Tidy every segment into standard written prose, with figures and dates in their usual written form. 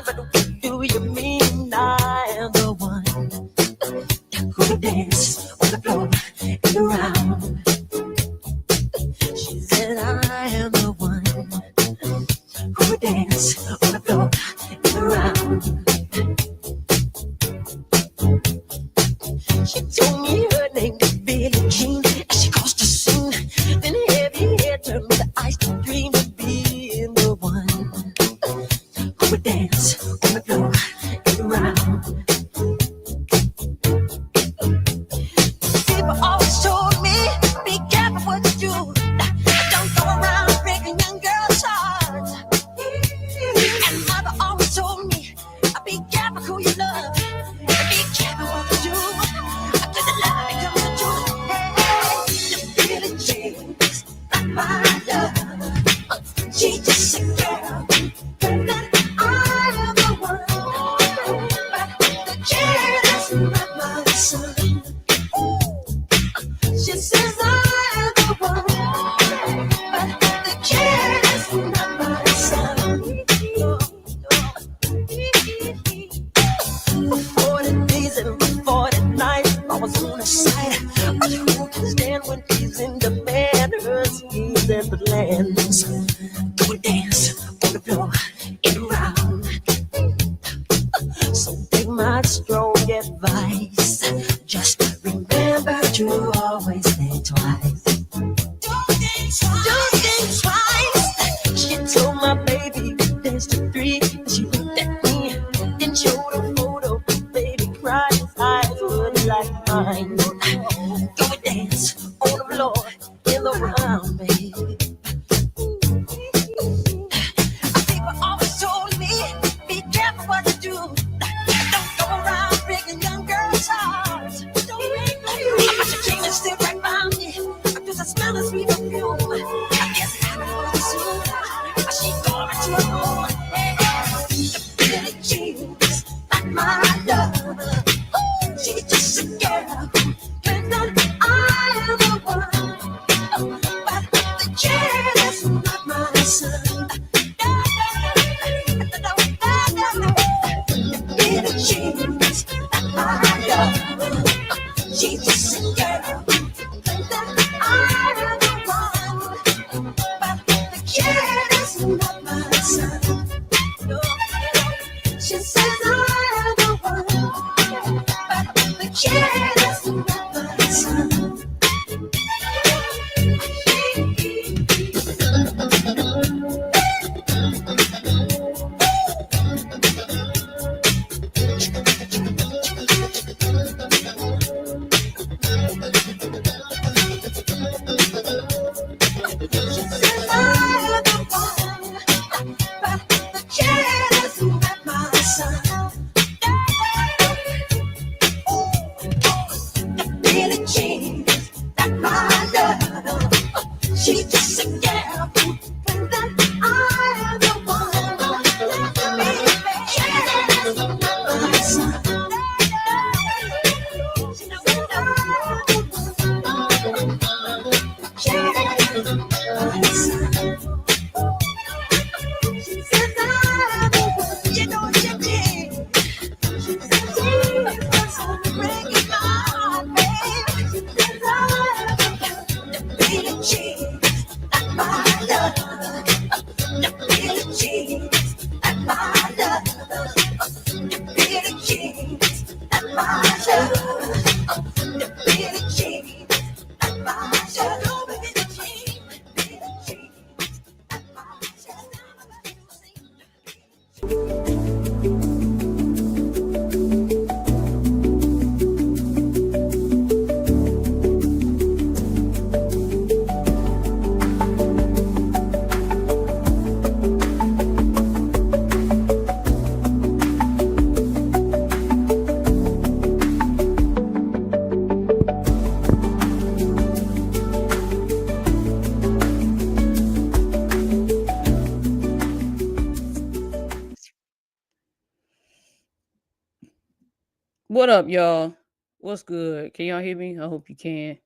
but what do you mean I am the one who would dance on the floor and around? She said I am the one who would dance on the floor and around. She told me her name was Billie Jean as she crossed the scene. Then heavy hair turned with the ice dream of being the one who would dance on the floor and around. People always told me, be careful what you do. Don't go around breaking young girls' hearts. And mother always told me, be careful who you love. Be careful what you do. After the love becomes the truth. Hey, Billie Jean's not my love. She's just a girl. That I am the one. But the kid is not my son. She says I am the one. But the kid is not my son. For 40 days and for 40 nights, I was on her side. But who can stand when he's in demand? Her schemes and plans. Go and dance on the floor and around. So take my strong advice. Just remember to always think twice. Do things twice. She told my baby to dance to 3. She looked at me and showed a photo. Baby cried, his eyes were like mine. Go and dance on the floor in the round, baby. People always told me, be careful what you do. Don't go around breaking young girls' hearts. Don't break my heart. But you came and stood right by me. Because I smell the sweet perfume. I guess it happened for soon. She going to her home. Billie Jean's not my love. She's just a girl. And that I am the one. But the kid is not my son. Billie Jean's not my love. She's just a girl. And that I am the one. But the kid is not my son. She says I am the one. But the kid is not my son. Billie Jean, not my love. She's just a girl, and that I am the one. Billie Jean, not my son. She says I'm the one. You know what you did. She says I'm breaking my heart, babe. She says I'm Billie Jean, not my love. Billie Jean, not my love. Billie Jean, not my love. Billie Jean, not my love. Billie Jean, Billie Jean, not my What up, y'all? What's good? Can y'all hear me? I hope you can.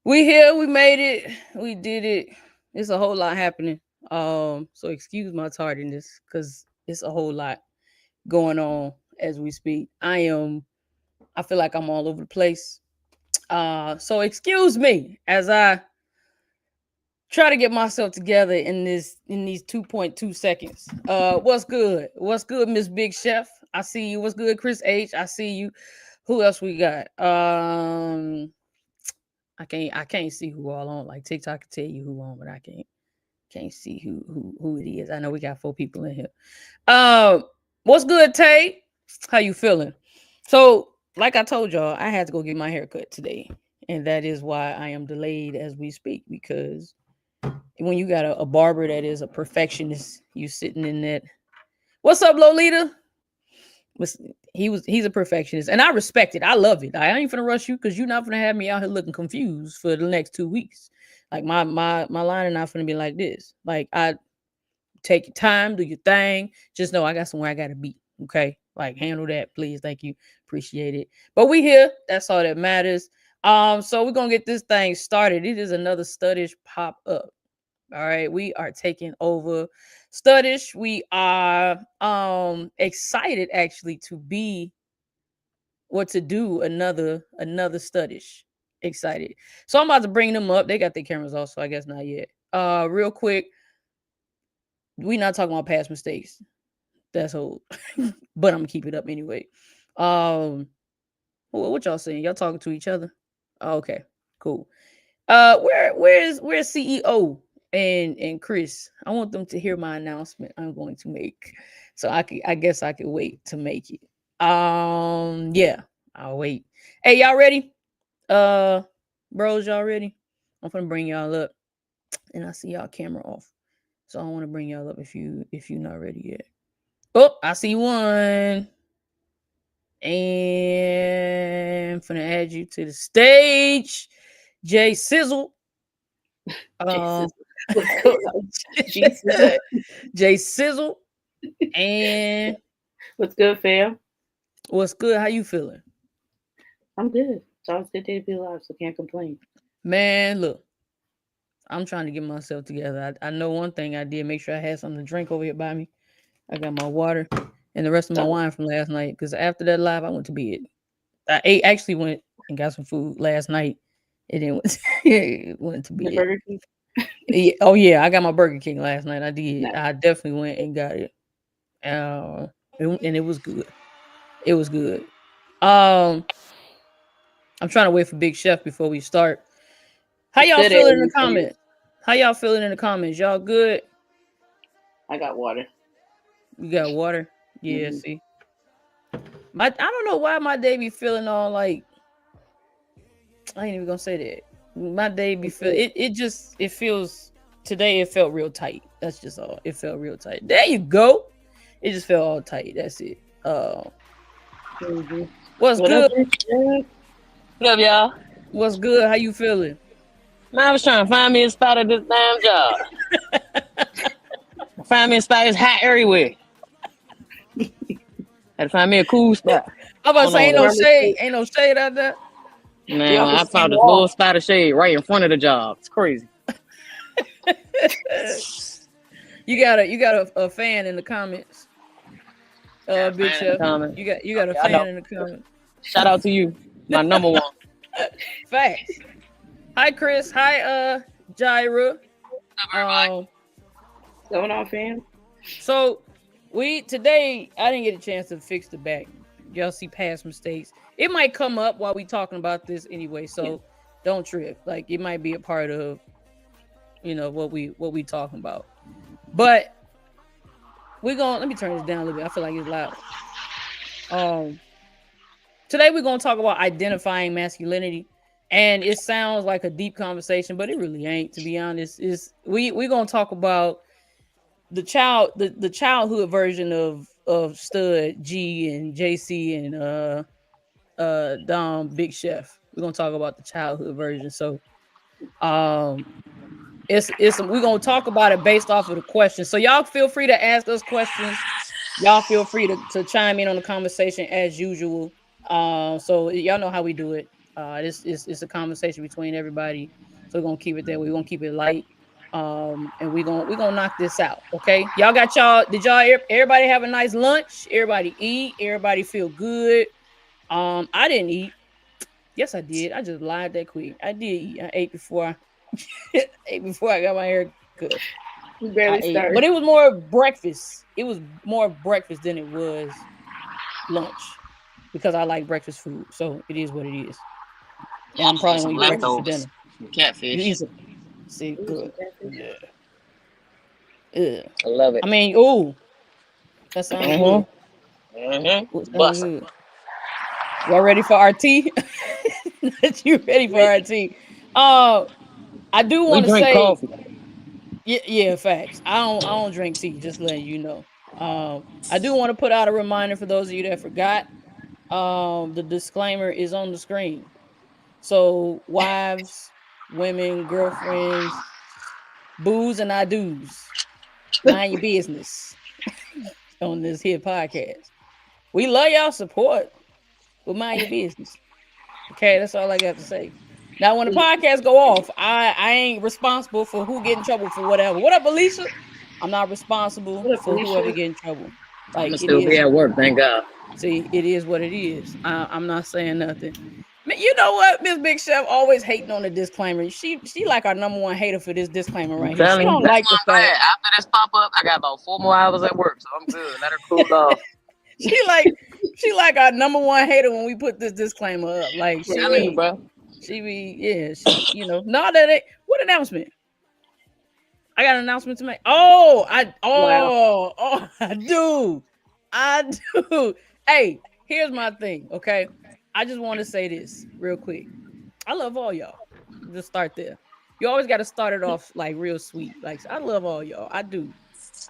We here, we made it, we did it. It's a whole lot happening. So excuse my tardiness because it's a whole lot going on as we speak. I feel like I'm all over the place. So excuse me as I try to get myself together in these 2.2 seconds. What's good? What's good, Miss Big Chef? I see you. What's good, Chris H? I see you. Who else we got? I can't see who all on. Like TikTok can tell you who on, but I can't see who it is. I know we got 4 people in here. Um, what's good, Tay? How you feeling? So, like I told y'all, I had to go get my hair cut today, and that is why I am delayed as we speak. Because when you got a barber that is a perfectionist, you sitting in that. What's up, Lolita? He's a perfectionist, and I respect it. I love it. I ain't finna rush you because you're not gonna have me out here looking confused for the next 2 weeks. Like my line is not gonna be like this. Like I take your time, do your thing. Just know I got somewhere I gotta be. Okay, like handle that, please. Thank you, appreciate it. But we here. That's all that matters. So we're gonna get this thing started. It is another Studish pop up. All right, we are taking over Studish. We are excited actually to be or to do another Studish. Excited. So I'm about to bring them up. They got their cameras off, so I guess not yet. Real quick, we not talking about past mistakes. That's old. But I'm gonna keep it up anyway. Um what y'all saying? Y'all talking to each other? Okay, cool. Where's CEO and Chris? I want them to hear my announcement I'm going to make. So I guess I could wait to make it. Yeah, I'll wait. Hey, y'all ready? Uh Bros, y'all ready? I'm gonna bring y'all up. And I see y'all camera off. So I want to bring y'all up if you not ready yet. Oh, I see one. And I'm gonna add you to the stage. Jay Sizzle. Um, What's going on? Jesus. Jay Sizzle. And What's good, fam? what's good? How you feeling? I'm good. It's always a good day to be alive, so can't complain. Man, look, I'm trying to get myself together. I know one thing I did. Make sure I had something to drink over here by me. I got my water and the rest of my So, wine from last night. Because after that live, I went to bed. Actually went and got some food last night. It didn't went to the bed. Burger King? Yeah, oh yeah, I got my Burger King last night. I did. Nice. I definitely went and got it. Uh, and it was good. It was good. Um, I'm trying to wait for Big Chef before we start. How What's y'all good, feeling in the aliens fam? comments? How y'all feeling in the comments? Y'all good? I got water. You got water? Yeah. Hmm. See, I don't know why my day be feeling all like I ain't even gonna say that. My day be What's feel good? it feels today. It felt real tight. That's just all. It felt real tight. There you go. It just felt all tight. That's it. Hmm. What's What up, good? Big Chef? What up, y'all? What's good? How you feeling? Man, I was trying to find me a spot at this damn job. Find me a spot. It's hot everywhere. Had to find me a cool spot. I'm about to Going say on ain't with no it. Around the shade. state. Ain't no shade out there. We Man, off the I same found this wall. little spot of shade right in front of the job. It's crazy. You got a fan in the comments. Got a Big fan in the Chef. comment. You got a Yeah, I know. fan in the comments. Shout out to you, my number one. Facts. Hi Chris. Hi Jaira. Everybody. Um What's going on, fam? so we today I didn't get a chance to fix the back. Y'all see past mistakes. It might come up while we talking about this anyway, Yeah. so don't trip. Like it might be a part of what we talking about. But we're gonna let me turn this down a little bit. I feel like it's loud. Um Today we're gonna talk about identifying masculinity. And it sounds like a deep conversation, but it really ain't, to be honest. Is we're gonna talk about the childhood version of Stud, G and JC and Dom Big Chef. We're gonna talk about the childhood version. So um it's we're gonna talk about it based off of the questions. So y'all feel free to ask us questions. Y'all feel free to chime in on the conversation as usual. So y'all know how we do it. This is it's a conversation between everybody. So we're gonna keep it that way. We're gonna keep it light. And we gonna knock this out. Okay, y'all got did y'all everybody have a nice lunch? Everybody eat, everybody feel good. I didn't eat. Yes, I did. I just lied that quick. I did eat. I ate before ate before I got my hair cut. We I barely ate, started. but it was more breakfast. It was more breakfast than it was lunch because I like breakfast food. So it is what it is. And I'm Also, probably some gonna eat breakfast for leftovers, dinner. some You eat catfish. some. See, Ooh, some good. catfish. Yeah. Yeah. I love it. I mean, ooh, that sounds good. What sounds Bussin'. good? Y'all ready for our tea? You ready for our Ready? tea? I do We want to drink say, coffee. yeah, facts. I don't drink tea. Just letting you know. I do want to put out a reminder for those of you that forgot. The disclaimer is on the screen. So wives, women, girlfriends, booze and I do's. Mind your business on this here podcast. We love y'all support, but mind your business. Okay, that's all I got to say. Now, when the We podcast go off, I ain't responsible for who get in trouble for whatever. What up, Alicia? I'm not responsible What up, for whoever Alicia? get in trouble. I'm gonna Like it still be is. at work, thank God. See, it is what it is. I'm not saying nothing. You know what? Miss Big Chef always hating on the disclaimer. She like our number one hater for this disclaimer I'm right here. She telling you. don't That's like why the I'm glad. fact After this pop up, I got about 4 more hours at work, so I'm good. Let her cool off. she like our number one hater when we put this disclaimer up. Like For she Telling you, real. be bro. she be yeah she no that ain't what announcement. I got an announcement to make. Wow. I do. I do. Hey, here's my thing, okay? I just want to say this real quick. I love all y'all. Just start there. You always got to start it off like real sweet. Like I love all y'all. I do.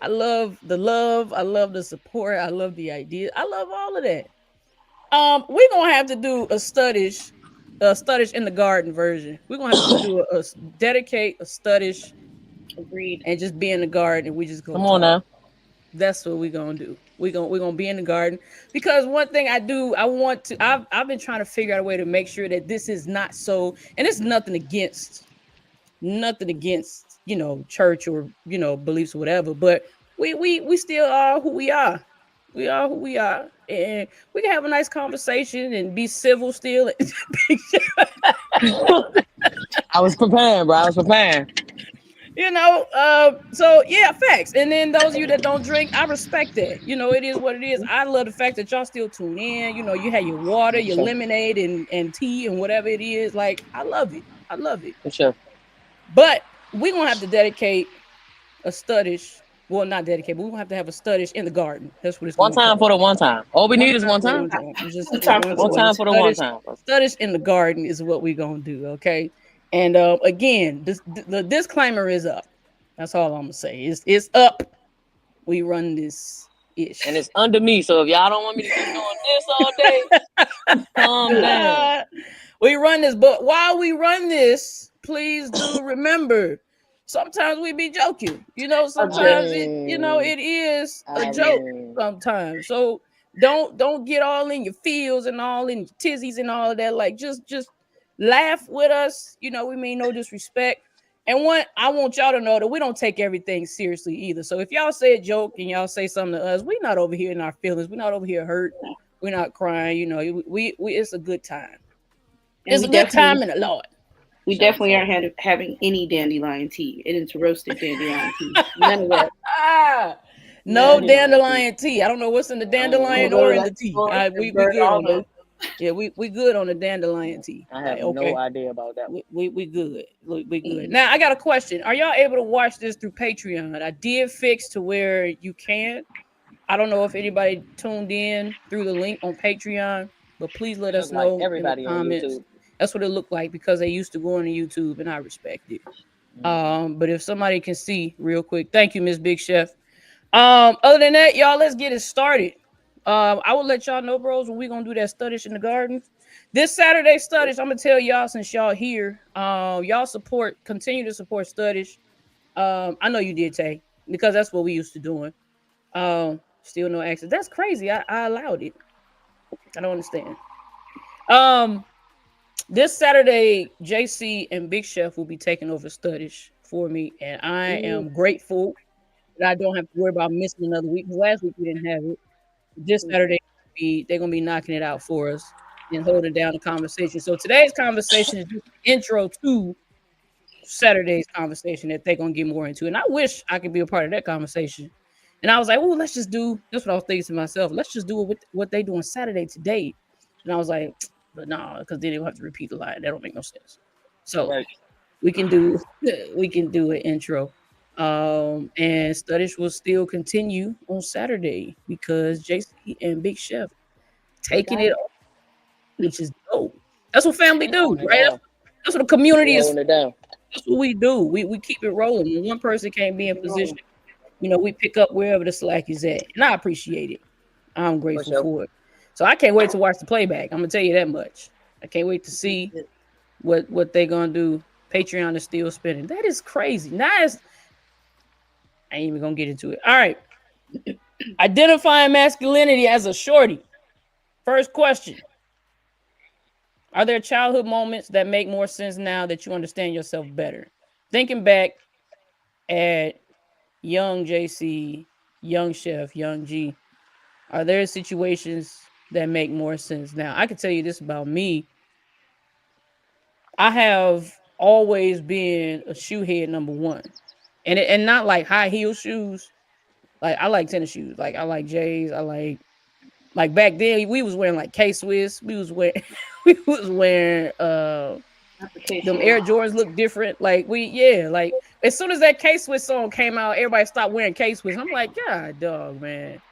I love the love. I love the support. I love the idea. I love all of that. We're gonna have to do a Studish in the garden version. We're gonna have to do dedicate a Studish Agreed. and just be in the garden and we just gonna Come on talk. now. That's what we're gonna do. We're gonna be in the garden because one thing I want to I've been trying to figure out a way to make sure that this is not so, and it's nothing against church or beliefs or whatever, but we still are who we are. We are who we are, and we can have a nice conversation and be civil still. I was preparing, bro. I was preparing. So yeah, facts. And then those of you that don't drink, I respect that. It is what it is. I love the fact that y'all still tune in. You had your water, For your sure. lemonade, and tea and whatever it is. Like, I love it. I love it. For sure. But we're gonna have to dedicate a Studish. Well, not dedicate, but we're gonna have to have a Studish in the garden. That's what it's One gonna be time called. for the one time. All we One need is time one for the time. one time. It's just One time for the One one. time for the one Studish. time, bro. Studish in the garden is what we're gonna do. Okay. And again, the disclaimer is up. That's all I'm gonna say. It's up. We run this And ish. it's under me. So if y'all don't want me to keep doing this all day, calm down. We run this, but while we run this, please do remember. Sometimes we be joking. I Sometimes mean, it is a I joke. mean, Sometimes, so don't get all in your feels and all in your tizzies and all of that. Like just laugh with us. We mean no disrespect. And I want y'all to know that we don't take everything seriously either. So if y'all say a joke and y'all say something to us, we're not over here in our feelings. We're not over here hurt. We're not crying. We it's a good time. And It's we a good definitely time in the Lord. we So definitely aren't having any dandelion tea. It is roasted dandelion tea. None of that. no None of that. dandelion tea. I don't know what's in the Oh dandelion or Lord, in I the just tea. want to We burn good all on those. the yeah, we good on the dandelion tea. I have Like, no okay. idea about that one. We good. We good. Now I got a question. Are y'all able to watch this through Patreon? I did fix to where you can. I don't know if anybody tuned in through the link on Patreon, but please let It us look like know in the everybody on comments. YouTube. That's what it looked like because they used to go on to YouTube, and I respect it. But if somebody can see real quick, thank you, Miss Big Chef. Other than that, y'all, let's get it started. I will let y'all know, bros, when we gonna do that Studish in the garden. This Saturday Studish, I'm gonna tell y'all since y'all here. Y'all continue to support Studish. I know you did, Tay, because that's what we used to doing. Still no access. That's crazy. I allowed it. I don't understand. Um, this Saturday, JC and Big Chef will be taking over Studish for me, and I am grateful that I don't have to worry about missing another week. 'Cause last week we didn't have it. This Saturday, they're gonna be knocking it out for us and holding down the conversation. So today's conversation is just the intro to Saturday's conversation that they're gonna get more into. And I wish I could be a part of that conversation. And I was like, oh, let's just do that's what I was thinking to myself. Let's just do it with what they do on Saturday today. And I was like, but no, because then they'll have to repeat the line. That don't make no sense. So Right. we can do an intro. And Studish will still continue on Saturday because JC and Big Chef taking it over, which is dope. That's what family do, right? That's what the community is. Rolling it down. That's what we do. We keep it rolling. When one person can't be in position, we pick up wherever the slack is at. And I appreciate it. I'm grateful for it. So I can't wait to watch the playback. I'm gonna tell you that much. I can't wait to see what they're gonna do. Patreon is still spinning. That is crazy. Nice. I ain't even gonna get into it. All right. Identifying masculinity as a shorty. First question. Are there childhood moments that make more sense now that you understand yourself better? Thinking back at young JC, young Chef, young G, are there situations that make more sense now? I can tell you this about me. I have always been a shoe head number one. And not like high heel shoes. Like I like tennis shoes. Like I like J's. I like back then we was wearing like K-Swiss. We was wearing them Air Jordans look different. Like like as soon as that K-Swiss song came out, everybody stopped wearing K-Swiss. I'm like, God dog, man.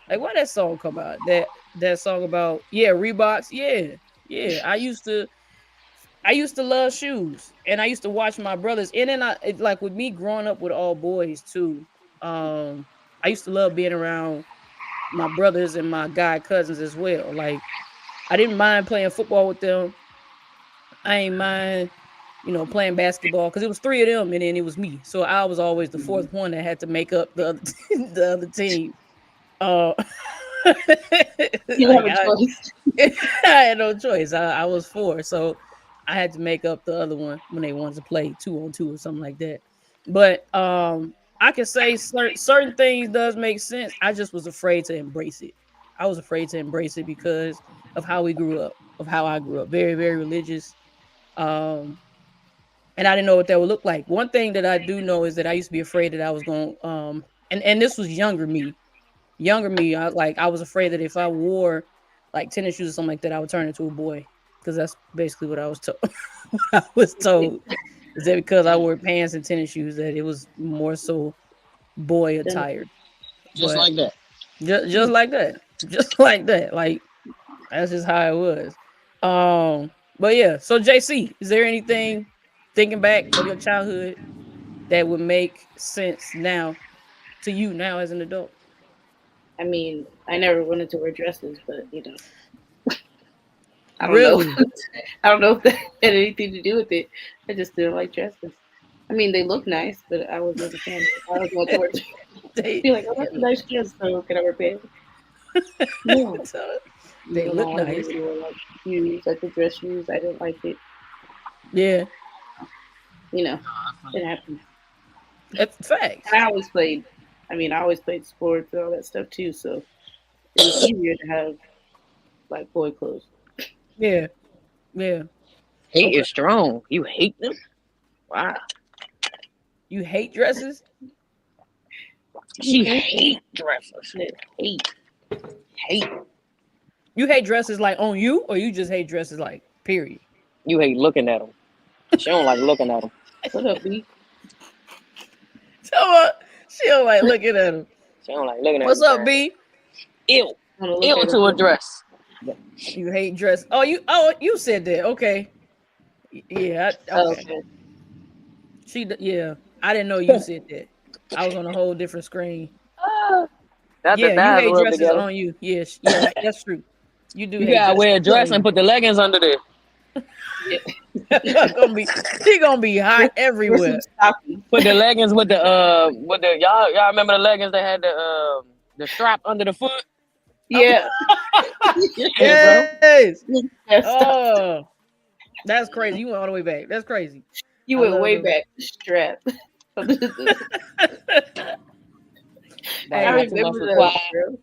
Like why that song come out? That song about Reeboks. Yeah. I used to love shoes, and I used to watch my brothers. And then like with me growing up with all boys too. I used to love being around my brothers and my guy cousins as well. Like I didn't mind playing football with them. I ain't mind, playing basketball because it was three of them, and then it was me. So I was always the fourth one that had to make up the other team. You have a choice. I had no choice. I was four, so I had to make up the other one when they wanted to play 2-on-2 or something like that. But I can say certain things does make sense. I just was afraid to embrace it. I was afraid to embrace it because of how we grew up, of how I grew up. Very, very religious. And I didn't know what that would look like. One thing that I do know is that I used to be afraid that I was going and this was younger me. I was afraid that if I wore like tennis shoes or something like that, I would turn into a boy. Because that's basically what I was told. Is that because I wore pants and tennis shoes that it was more so boy attired. Just like that. Just like that. Just like that. Like that's just how it was. But yeah. So JC, is there anything thinking back of your childhood that would make sense now to you now as an adult? I mean, I never wanted to wear dresses, but I don't Really? know. I don't know if that had anything to do with it. I just didn't like dresses. I mean, they look nice, but I wasn't a fan. I was going to wear dresses. Be like, oh, that's a nice dress. So can I wear pants? No. They look nice. Wore, like shoes, like the dress shoes. I didn't like it. Yeah. It happened. That's facts. I always played sports and all that stuff too. So it was easier to have like boy clothes. Yeah. Hate is strong. You hate them? Wow. You hate dresses? She hate dresses. Hate. You hate dresses like on you, or you just hate dresses like period? You hate looking at them. She don't like looking at them. What up, B? She don't like looking at them. She don't like looking at What's them. up, B? Ew to a dress. You hate dress. Oh, you said that. Okay. Yeah. Okay. I didn't know you said that. I was on a whole different screen. You hate dresses together. On you. Yes. Yeah, that's true. You do. You gotta wear a dress and put the leggings under there. She gonna be hot everywhere. Put the leggings with the y'all remember the leggings that had the strap under the foot? Yeah. Yes. Oh, that's crazy. You went all the way back. That's crazy. You I went love way them. back. Strap. I Hey, Not too much remember those, required. bro.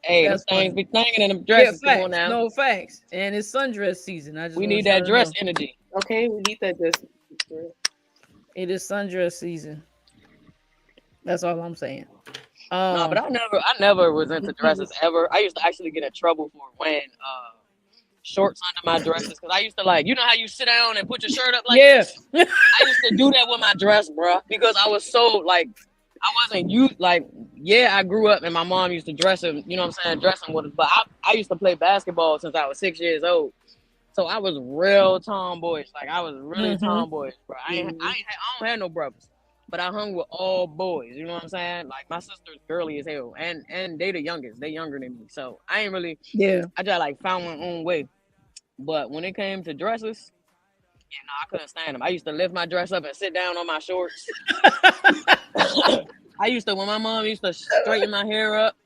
Hey, them that's things funny. be thinking and them Yeah, dresses. Come on facts. now. No facts. And it's sundress season. I just We want need y'all that to dress know. energy. Okay, we need that dress. It is sundress season. That's all I'm saying. No, but I never was into dresses ever. I used to actually get in trouble for wearing shorts under my dresses because I used to like, you know how you sit down and put your shirt up like yeah. this? I used to do that with my dress, bro, because I was so like, I wasn't used like, yeah, I grew up and my mom used to dress him, you know what I'm saying, dress him with us. But I used to play basketball since I was 6 years old. So I was real tomboyish. Like I was really tomboyish, bro. I don't have no brothers. But I hung with all boys, you know what I'm saying? Like my sister's girly as hell. And they the youngest. They younger than me. So I ain't really Yeah. I just like found my own way. But when it came to dresses, yeah, no, I couldn't stand them. I used to lift my dress up and sit down on my shorts. I used to, when my mom used to straighten my hair up,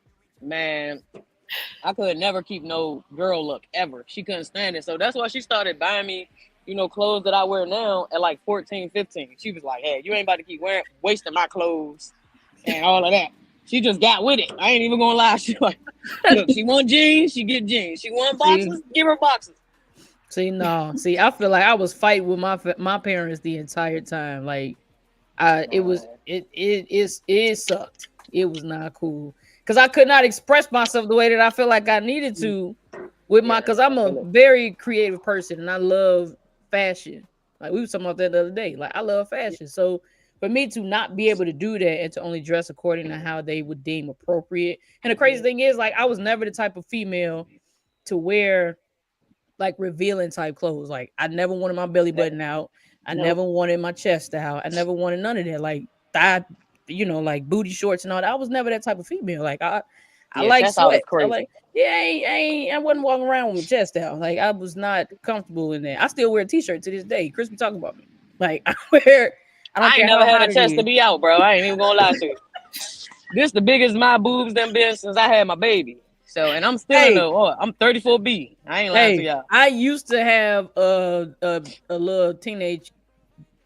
man, I could never keep no girl look ever. She couldn't stand it. So that's why she started buying me, you know, clothes that I wear now at like 14, 15. She was like, hey, you ain't about to keep wasting my clothes and all of that. She just got with it. I ain't even gonna lie. She like, look, she want jeans, she get jeans. She want boxes, give her boxes. See, I feel like I was fighting with my parents the entire time. Like, it sucked. It was not cool because I could not express myself the way that I feel like I needed to with my. Because I'm a very creative person and I love fashion. Like we were talking about that the other day. Like I love fashion, so for me to not be able to do that and to only dress according to how they would deem appropriate. And the crazy thing is, like, I was never the type of female to wear like revealing type clothes. Like I never wanted my belly button out. I never wanted my chest out. I never wanted none of that. Like thigh, like booty shorts and all that. I was never that type of female. Like I like chest out is sweats. I crazy. like I wasn't walking around with my chest out. Like I was not comfortable in that. I still wear a t-shirt to this day. Chris be talking about me. Like I don't I care ain't how never had hot a it chest to is. be out, bro. I ain't even gonna lie to you. This the biggest my boobs done been since I had my baby. So, and I'm still I'm 34B. I ain't lying to y'all. I used to have a little teenage,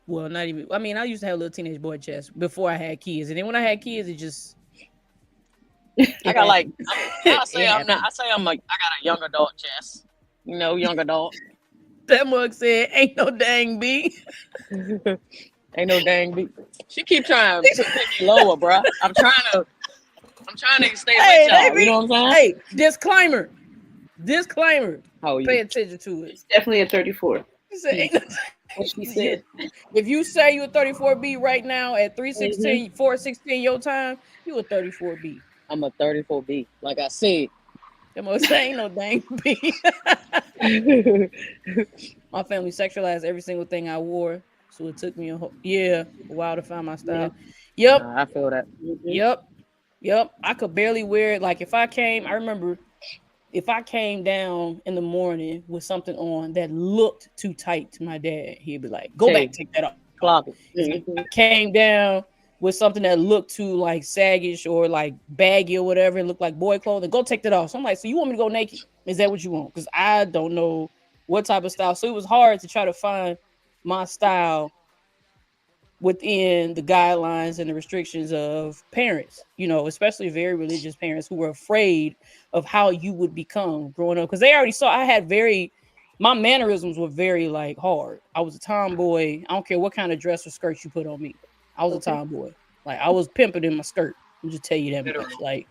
well, not even. I mean, I used to have a little teenage boy chest before I had kids, and then when I had kids, it just. I got like, I say I got a young adult chest. You know, young adult. That mug said, "Ain't no dang B." Ain't no dang B. She keep trying to put me lower, bro. I'm trying to stay with y'all. You know what I'm saying? Hey, disclaimer. How are you? Pay attention to it. It's definitely a 34. She said, "Ain't no." What she said. If you say you're 34B right now at 316, 416 your time, you a 34B. I'm a 34B. Like I said. That mug say ain't no dang B. My family sexualized every single thing I wore, so it took me a while to find my style. Yep. I feel that. Yep. I could barely wear it. Like I remember if I came down in the morning with something on that looked too tight to my dad, he'd be like, "Go back, take that off." Clock it. If I came down with something that looked too like saggish or like baggy or whatever, it looked like boy clothing, go take that off. So I'm like, so you want me to go naked? Is that what you want? Because I don't know what type of style. So it was hard to try to find my style within the guidelines and the restrictions of parents, especially very religious parents who were afraid of how you would become growing up. Because they already saw my mannerisms were very like hard. I was a tomboy. I don't care what kind of dress or skirt you put on me. I was a tomboy. Like I was pimping in my skirt. I'll just tell you that much. Like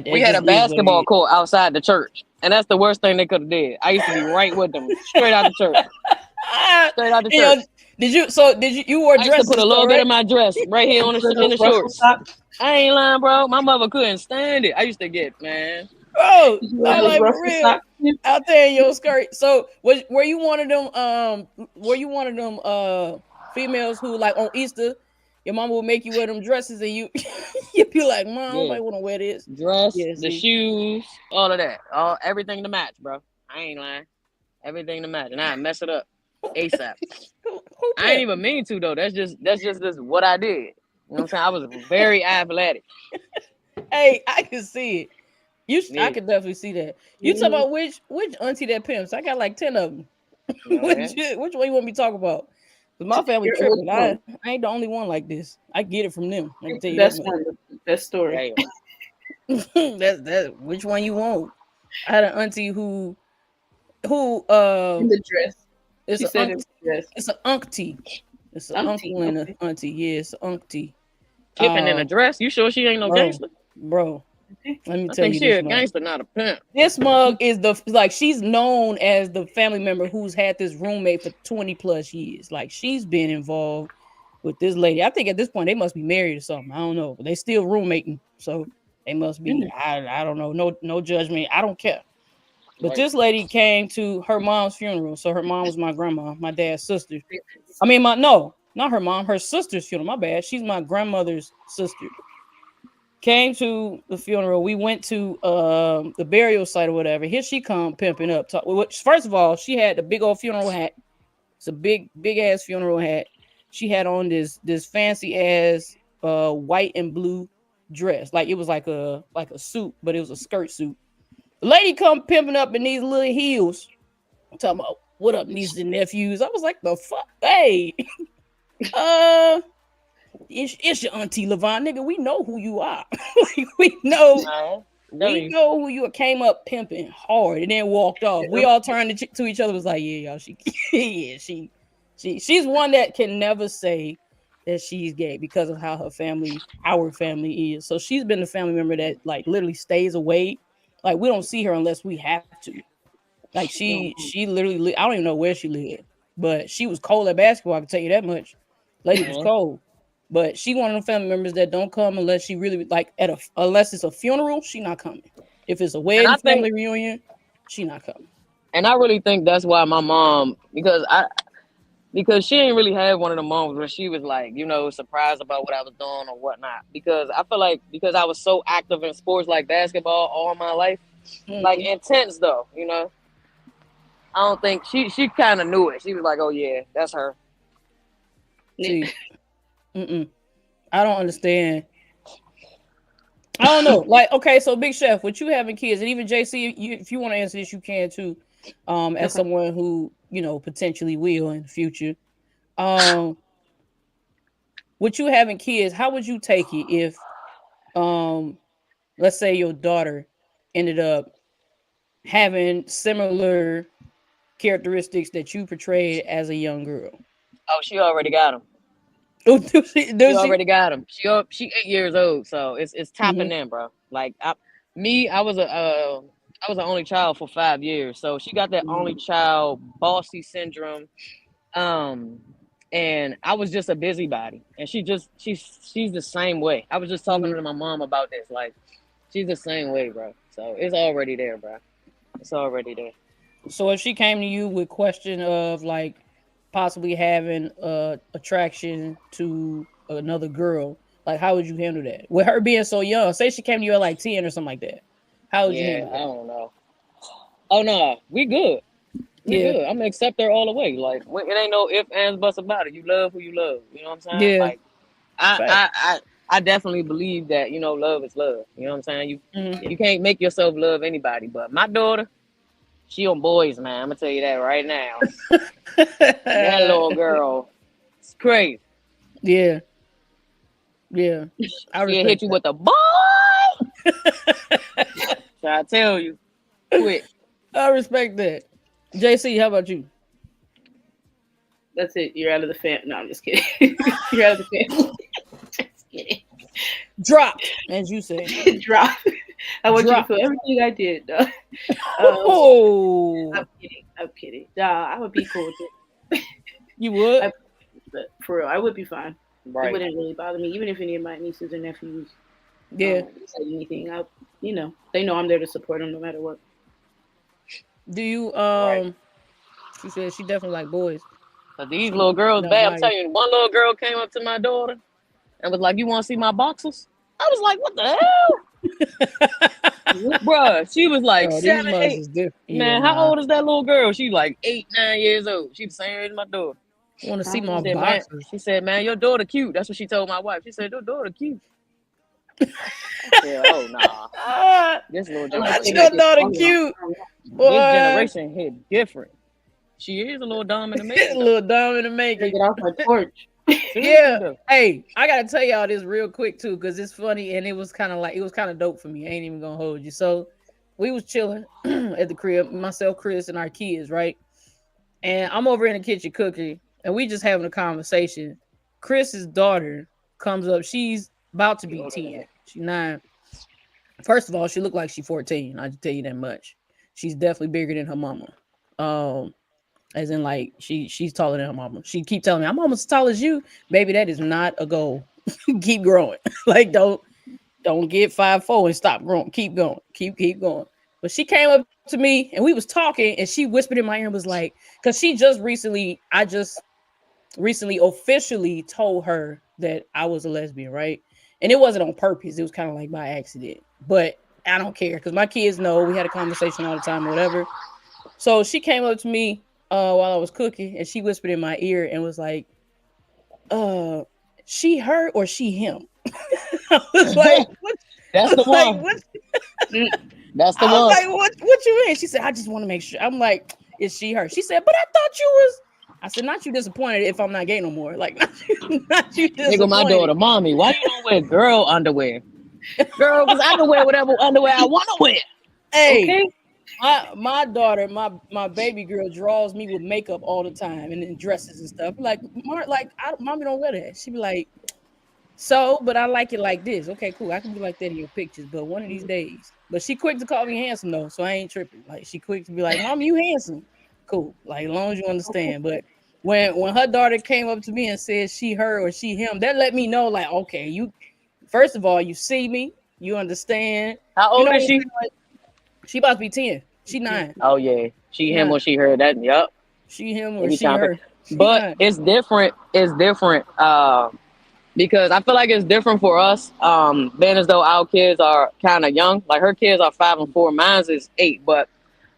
we had a basketball court outside the church, and that's the worst thing they could have did. I used to be right with them, straight out the church. Straight out the church. You wore dresses? I used to put a little bit of my dress right here in the shorts. I ain't lying, bro. My mother couldn't stand it. I used to get, man. Bro, I like for real out there in your skirt. So were you one of them? Were you one of them females who like on Easter, your mama would make you wear them dresses and you'd be like, "Mom, I want to wear this dress, the shoes, all of that, everything to match, bro." I ain't lying, everything to match, and I mess it up ASAP. I ain't even mean to though. That's just what I did. You know what I'm saying? I was very athletic. Hey, I can see it. I can definitely see that. You talk about which auntie that pimps? I got like 10 of them. Which one you want me to talk about? My family You're tripping. old I one. ain't the only one like this. I get it from them. I can tell you Best that one, the best story. Damn. much. That's which one you want. I had an auntie who In the dress. it's She an said in uncle. the dress. It's an auntie. It's an Auntie. uncle and an Okay. auntie. Yeah, it's an auntie. Pimping in a dress. You sure she ain't no Bro, gangster? bro. Let me I tell think you she this a much. gangster, not a pimp. This mug is she's known as the family member who's had this roommate for 20 plus years. Like she's been involved with this lady. I think at this point they must be married or something. I don't know, but they still roommating, so they must be. I don't know. No judgment. I don't care. But Right. this lady came to her mom's funeral. So her mom was my grandma, my dad's sister. I mean, not her mom, her sister's funeral. My bad. She's my grandmother's sister. Came to the funeral. We went to the burial site or whatever. Here she come pimping up. First of all, she had the big old funeral hat. It's a big ass funeral hat. She had on this fancy ass white and blue dress. Like it was like a suit, but it was a skirt suit. The lady come pimping up in these little heels. I'm talking about what up, nieces and nephews. I was like, the fuck, hey, it's your auntie Levon, nigga. We know who you are. Like, we know who you are. Came up pimping hard and then walked off. We all turned to each other. Was like, yeah, y'all. She's one that can never say that she's gay because of how our family is. So she's been the family member that like literally stays away. Like we don't see her unless we have to. Like she literally, I don't even know where she lived, but she was cold at basketball. I can tell you that much. Lady was cold, but she one of the family members that don't come unless she really like unless it's a funeral. She not coming. If it's a wedding, family reunion, she not coming. And I really think that's why my mom, because she ain't really had one of the moments where she was like, surprised about what I was doing or whatnot. Because I feel like because I was so active in sports like basketball all my life, like intense though, I don't think she kind of knew it. She was like, oh yeah, that's her. See, I don't understand. I don't know. Like, okay, so Big Chef, with you having kids, and even JC, if you want to answer this, you can too. As someone who potentially will in the future. With you having kids, how would you take it if, let's say your daughter ended up having similar characteristics that you portrayed as a young girl? Oh, she already got them. She already got him. She 8 years old, so it's tapping in, bro. Like I was an only child for 5 years, so she got that only child bossy syndrome. And I was just a busybody, and she's the same way. I was just talking to my mom about this, like she's the same way, bro. So it's already there, bro. It's already there. So if she came to you with question of like possibly having attraction to another girl, like how would you handle that? With her being so young, say she came to you at like 10 or something like that. How would you handle that? I don't know. Oh no, we good. We good. I'm gonna accept her all the way. Like it ain't no ifs, ands, buts about it. You love who you love. You know what I'm saying? Yeah. Like I definitely believe that, love is love. You know what I'm saying? You can't make yourself love anybody. But my daughter, she on boys, man. I'm gonna tell you that right now. That little girl, it's crazy. Yeah. She'll hit you with a boy. So I tell you, quit. I respect that. JC, how about you? That's it. You're out of the family. No, I'm just kidding. You're out of the family. Just kidding. Drop, as you say. Drop. I want you to feel everything I did. I'm kidding. Nah, I would be cool with it. You would? But for real, I would be fine. Right. It wouldn't really bother me, even if any of my nieces or nephews say anything. They know I'm there to support them no matter what. Do you She said she definitely like boys. But these little girls, bad. I'm telling you, one little girl came up to my daughter and was like, "You want to see my boxers?" I was like, "What the hell?" Bruh, she was like 7, 8. Man, how old is that little girl? She's like 8, 9 years old. She's the same age as my daughter. I want to see my boxers. Man, she said, "Man, your daughter cute." That's what she told my wife. She said, "Your daughter cute." I said, "Oh nah, this little generation. Your daughter cute. This generation hit different." She is a little dumb in the A making. little dumb in the Take making. it off my porch. Yeah. Hey, I gotta tell y'all this real quick too, because it's funny and it was kind of dope for me. I ain't even gonna hold you. So we was chilling at the crib, myself, Chris, and our kids, right? And I'm over in the kitchen cooking, and we just having a conversation. Chris's daughter comes up. She's about to be 10. She's 9. First of all, she looked like she's 14. I can tell you that much. She's definitely bigger than her mama. As in like she's taller than her mama. She keep telling me, I'm almost as tall as you. Baby, that is not a goal. Keep growing. Like don't get 5'4" and stop growing. Keep going. Keep going. But she came up to me and we was talking and she whispered in my ear and was like, because I just recently officially told her that I was a lesbian, right? And it wasn't on purpose. It was kind of like by accident. But I don't care because my kids know we had a conversation all the time or whatever. So she came up to me while I was cooking and she whispered in my ear and was like, she her or she him? I was like, what? That's the one. What? That's the I one. was like, what you mean? She said, I just want to make sure. I'm like, is she her? She said, but I thought you was. I said, not you disappointed if I'm not gay no more. Like, not you disappointed. Nigga, my daughter, mommy, why you don't wear girl underwear? Girl, because I can wear whatever underwear I want to wear. Hey, Okay. my daughter, my baby girl draws me with makeup all the time and then dresses and stuff. Like, mommy don't wear that. She be like, so, but I like it like this. Okay, cool. I can be like that in your pictures, but one of these days. But she quick to call me handsome though, so I ain't tripping. Like she quick to be like, Mom, you handsome. Cool. Like as long as you understand. But when her daughter came up to me and said she her or she him, that let me know, like, okay, you first of all, you see me, you understand. How old is she? Like, she about to be 10. She 9. Oh yeah. She him or she her. That yup. She him or she her. But 9. it's different. It's different. Because I feel like it's different for us. Being as though our kids are kind of young. Like her kids are 5 and 4. Mine's is 8. But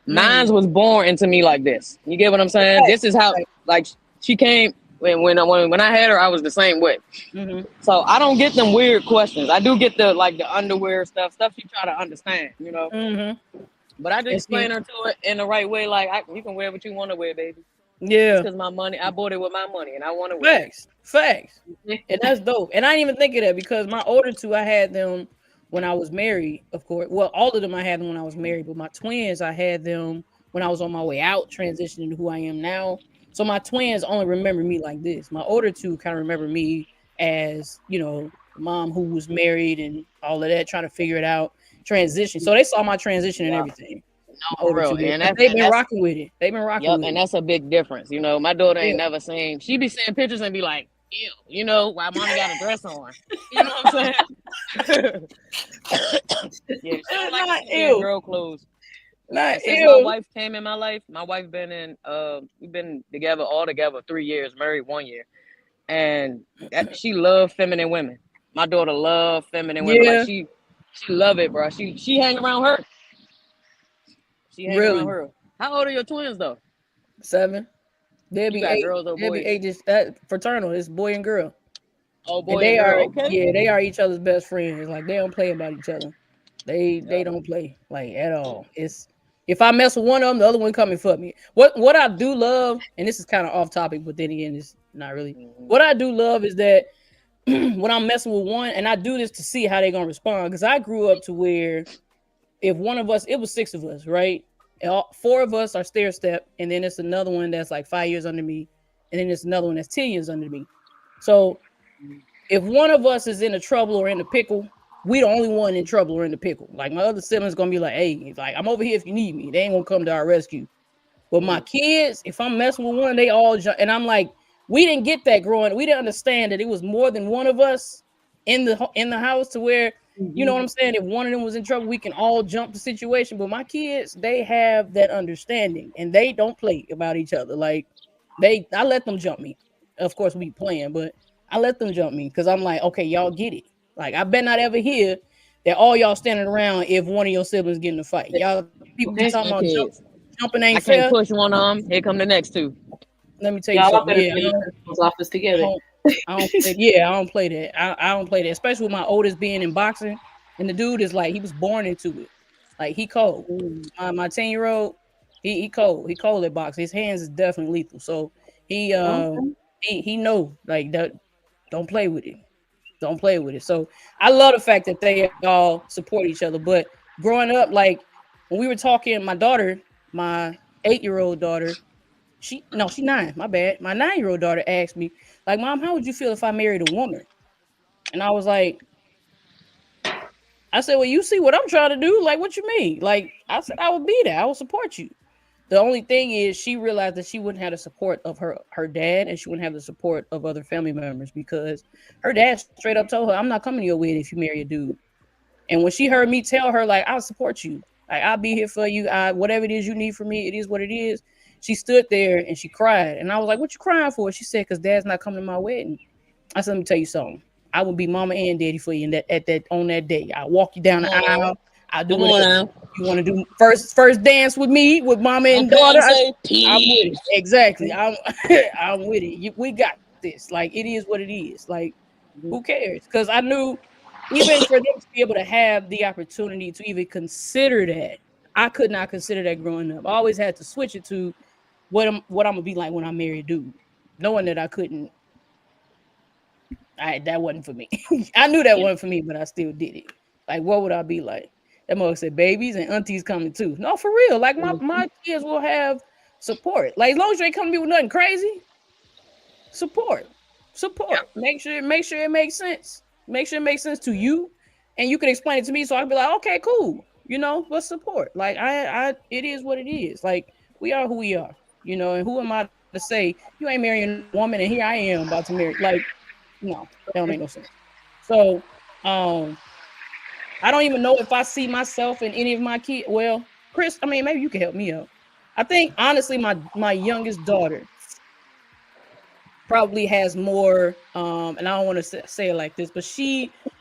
mine's was born into me like this. You get what I'm saying? Right. This is how like she came when I had her, I was the same way. Mm-hmm. So I don't get them weird questions. I do get the underwear stuff she try to understand, you know. Mm-hmm. But I just explain her to it in the right way. Like you can wear what you want to wear, baby. Yeah, because my money, I bought it with my money, and I want to wear. Facts, and that's dope. And I didn't even think of that because my older two, I had them when I was married, of course. Well, all of them I had them when I was married, but my twins, I had them when I was on my way out, transitioning to who I am now. So my twins only remember me like this. My older two kind of remember me as, you know, mom who was married and all of that, trying to figure it out, transition. So they saw my transition and everything. No, for real. And they've been rocking with it. They've been rocking with it. And that's a big difference. You know, my daughter ain't never seen, she be seeing pictures and be like, ew, you know, why mommy got a dress on. You know what I'm saying? Yeah, she don't like ew. Girl clothes. Not since ew. My wife came in my life, my wife been in, we've been together all together 3 years, married 1 year. And she loved feminine women. My daughter loved feminine women. Like she love it, bro. She hang around her. She hang around her. How old are your twins though? 7. They'll be 8. Girls or boys? They'll be 8. Just fraternal. It's boy and girl. Oh, boy and girl. Okay. Yeah, they are each other's best friends. Like they don't play about each other. They don't play like at all. It's if I mess with one of them, the other one coming for me. What I do love, and this is kind of off topic, but then again, it's not really. Mm-hmm. What I do love is that when I'm messing with one, and I do this to see how they're gonna respond, because I grew up to where if one of us, it was 6 of us, right? 4 of us are stair step, and then it's another one that's like 5 years under me, and then there's another one that's 10 years under me. So if one of us is in a trouble or in a pickle, we the only one in trouble or in the pickle. Like my other siblings gonna be like, hey, like I'm over here if you need me. They ain't gonna come to our rescue. But my kids, if I'm messing with one, they all jump. And I'm like, we didn't get that growing. We didn't understand that it was more than one of us in the house to where, you know what I'm saying? If one of them was in trouble, we can all jump the situation. But my kids, they have that understanding and they don't play about each other. Like I let them jump me. Of course we playing, but I let them jump me because I'm like, okay, y'all get it. Like I bet not ever hear that all y'all standing around if one of your siblings get in a fight. Y'all people be talking about jumping ain't fair. I can't push one arm. Here come the next 2. Let me tell you something. Yeah, office together. I don't play that. I don't play that, especially with my oldest being in boxing. And the dude is like, he was born into it. Like he cold. My 10-year-old, He cold. He cold at boxing. His hands is definitely lethal. So he Okay. he know like that. Don't play with it. Don't play with it. So I love the fact that they all support each other. But growing up, like when we were talking, my daughter, my 8-year-old daughter, she's 9. My bad. My 9-year-old daughter asked me, like, Mom, how would you feel if I married a woman? And I was like, I said, well, you see what I'm trying to do? Like, what you mean? Like, I said, I would be there. I will support you. The only thing is she realized that she wouldn't have the support of her dad, and she wouldn't have the support of other family members because her dad straight up told her, I'm not coming to your wedding if you marry a dude. And when she heard me tell her, like, I'll support you, like, I'll be here for you, whatever it is you need from me, it is what it is. She stood there and she cried. And I was like, what you crying for? She said, because dad's not coming to my wedding. I said, let me tell you something. I will be mama and daddy for you on that day. I'll walk you down the aisle. I'll do whatever you want to do. First dance with me, with mama and daughter. I'm with it. Exactly. I'm with it. We got this. Like, it is what it is. Like, who cares? Because I knew even for them to be able to have the opportunity to even consider that, I could not consider that growing up. I always had to switch it to what I'm gonna be like when I marry a dude, knowing that I couldn't. That wasn't for me. I knew that wasn't for me, but I still did it. Like, what would I be like? That mother said, babies and aunties coming too. No, for real. Like, my kids will have support. Like, as long as you ain't coming to me with nothing crazy, support. Yep. Make sure it makes sense. Make sure it makes sense to you, and you can explain it to me, so I can be like, okay, cool. But support. Like, it is what it is. Like, we are who we are. And who am I to say you ain't marrying a woman, and here I am about to marry? Like, no, that don't make no sense. So, I don't even know if I see myself in any of my kids. Well, Chris, I mean, maybe you can help me out. I think honestly, my youngest daughter probably has more. And I don't want to say it like this, but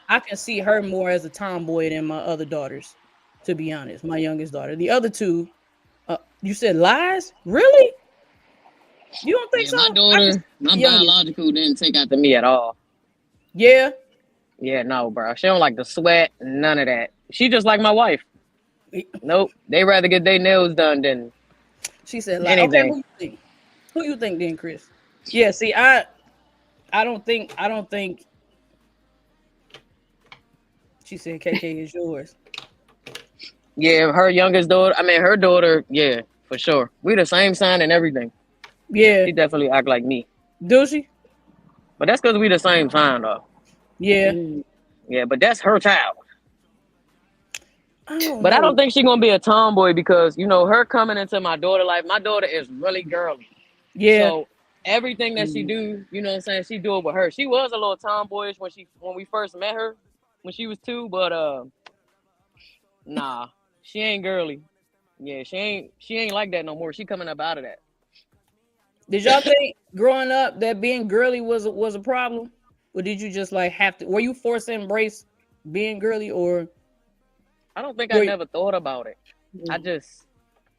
I can see her more as a tomboy than my other daughters. To be honest, my youngest daughter. The other two, you said lies? Really? You don't think so? My daughter, my biological didn't take after me at all. Yeah. Yeah, no, bro. She don't like to sweat, none of that. She just like my wife. Nope. They rather get their nails done than she said like anything. Okay, who you think then, Chris? Yeah, see, I don't think she said KK is yours. Yeah, her daughter, yeah, for sure. We the same sign and everything. Yeah. She definitely act like me. Do she? But that's because we the same sign though. Yeah. Yeah, but that's her child. I don't know. I don't think she's gonna be a tomboy because her coming into my daughter life. My daughter is really girly. Yeah. So everything that she do, you know what I'm saying, she do it with her. She was a little tomboyish when we first met her, when she was 2, but nah, she ain't girly. Yeah, she ain't like that no more. She coming up out of that. Did y'all think growing up that being girly was a problem? Or did you just like have to? Were you forced to embrace being girly, or? I don't think I never thought about it. I just,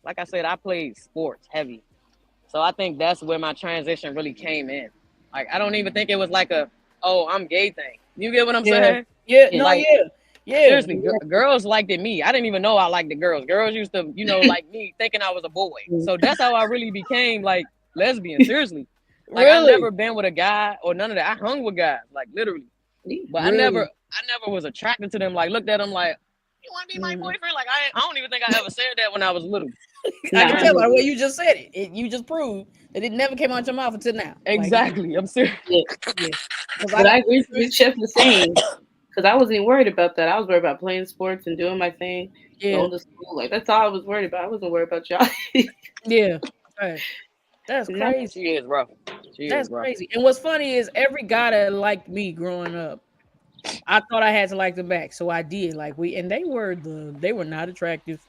like I said, I played sports heavy, so I think that's where my transition really came in. Like, I don't even think it was like I'm gay thing. You get what I'm saying? Yeah. No. Like, yeah. Seriously, girls liked it me. I didn't even know I liked the girls. Girls used to, like me, thinking I was a boy. So that's how I really became like lesbian. Seriously. Like, really? I never been with a guy or none of that. I hung with guys, like literally. But really? I never was attracted to them. Like, looked at them like, you want to be my boyfriend? Like, I don't even think I ever said that when I was little. I can tell by the way you just said it. You just proved that it never came out your mouth until now. Exactly. Like, I'm serious. Yeah. But I agree with Chef the same. Because I wasn't even worried about that. I was worried about playing sports and doing my thing. Going to school. Like, that's all I was worried about. I wasn't worried about y'all. Yeah. Right. That's crazy. She is rough. That's crazy. And what's funny is every guy that liked me growing up, I thought I had to like them back, so I did. Like they were not attractive.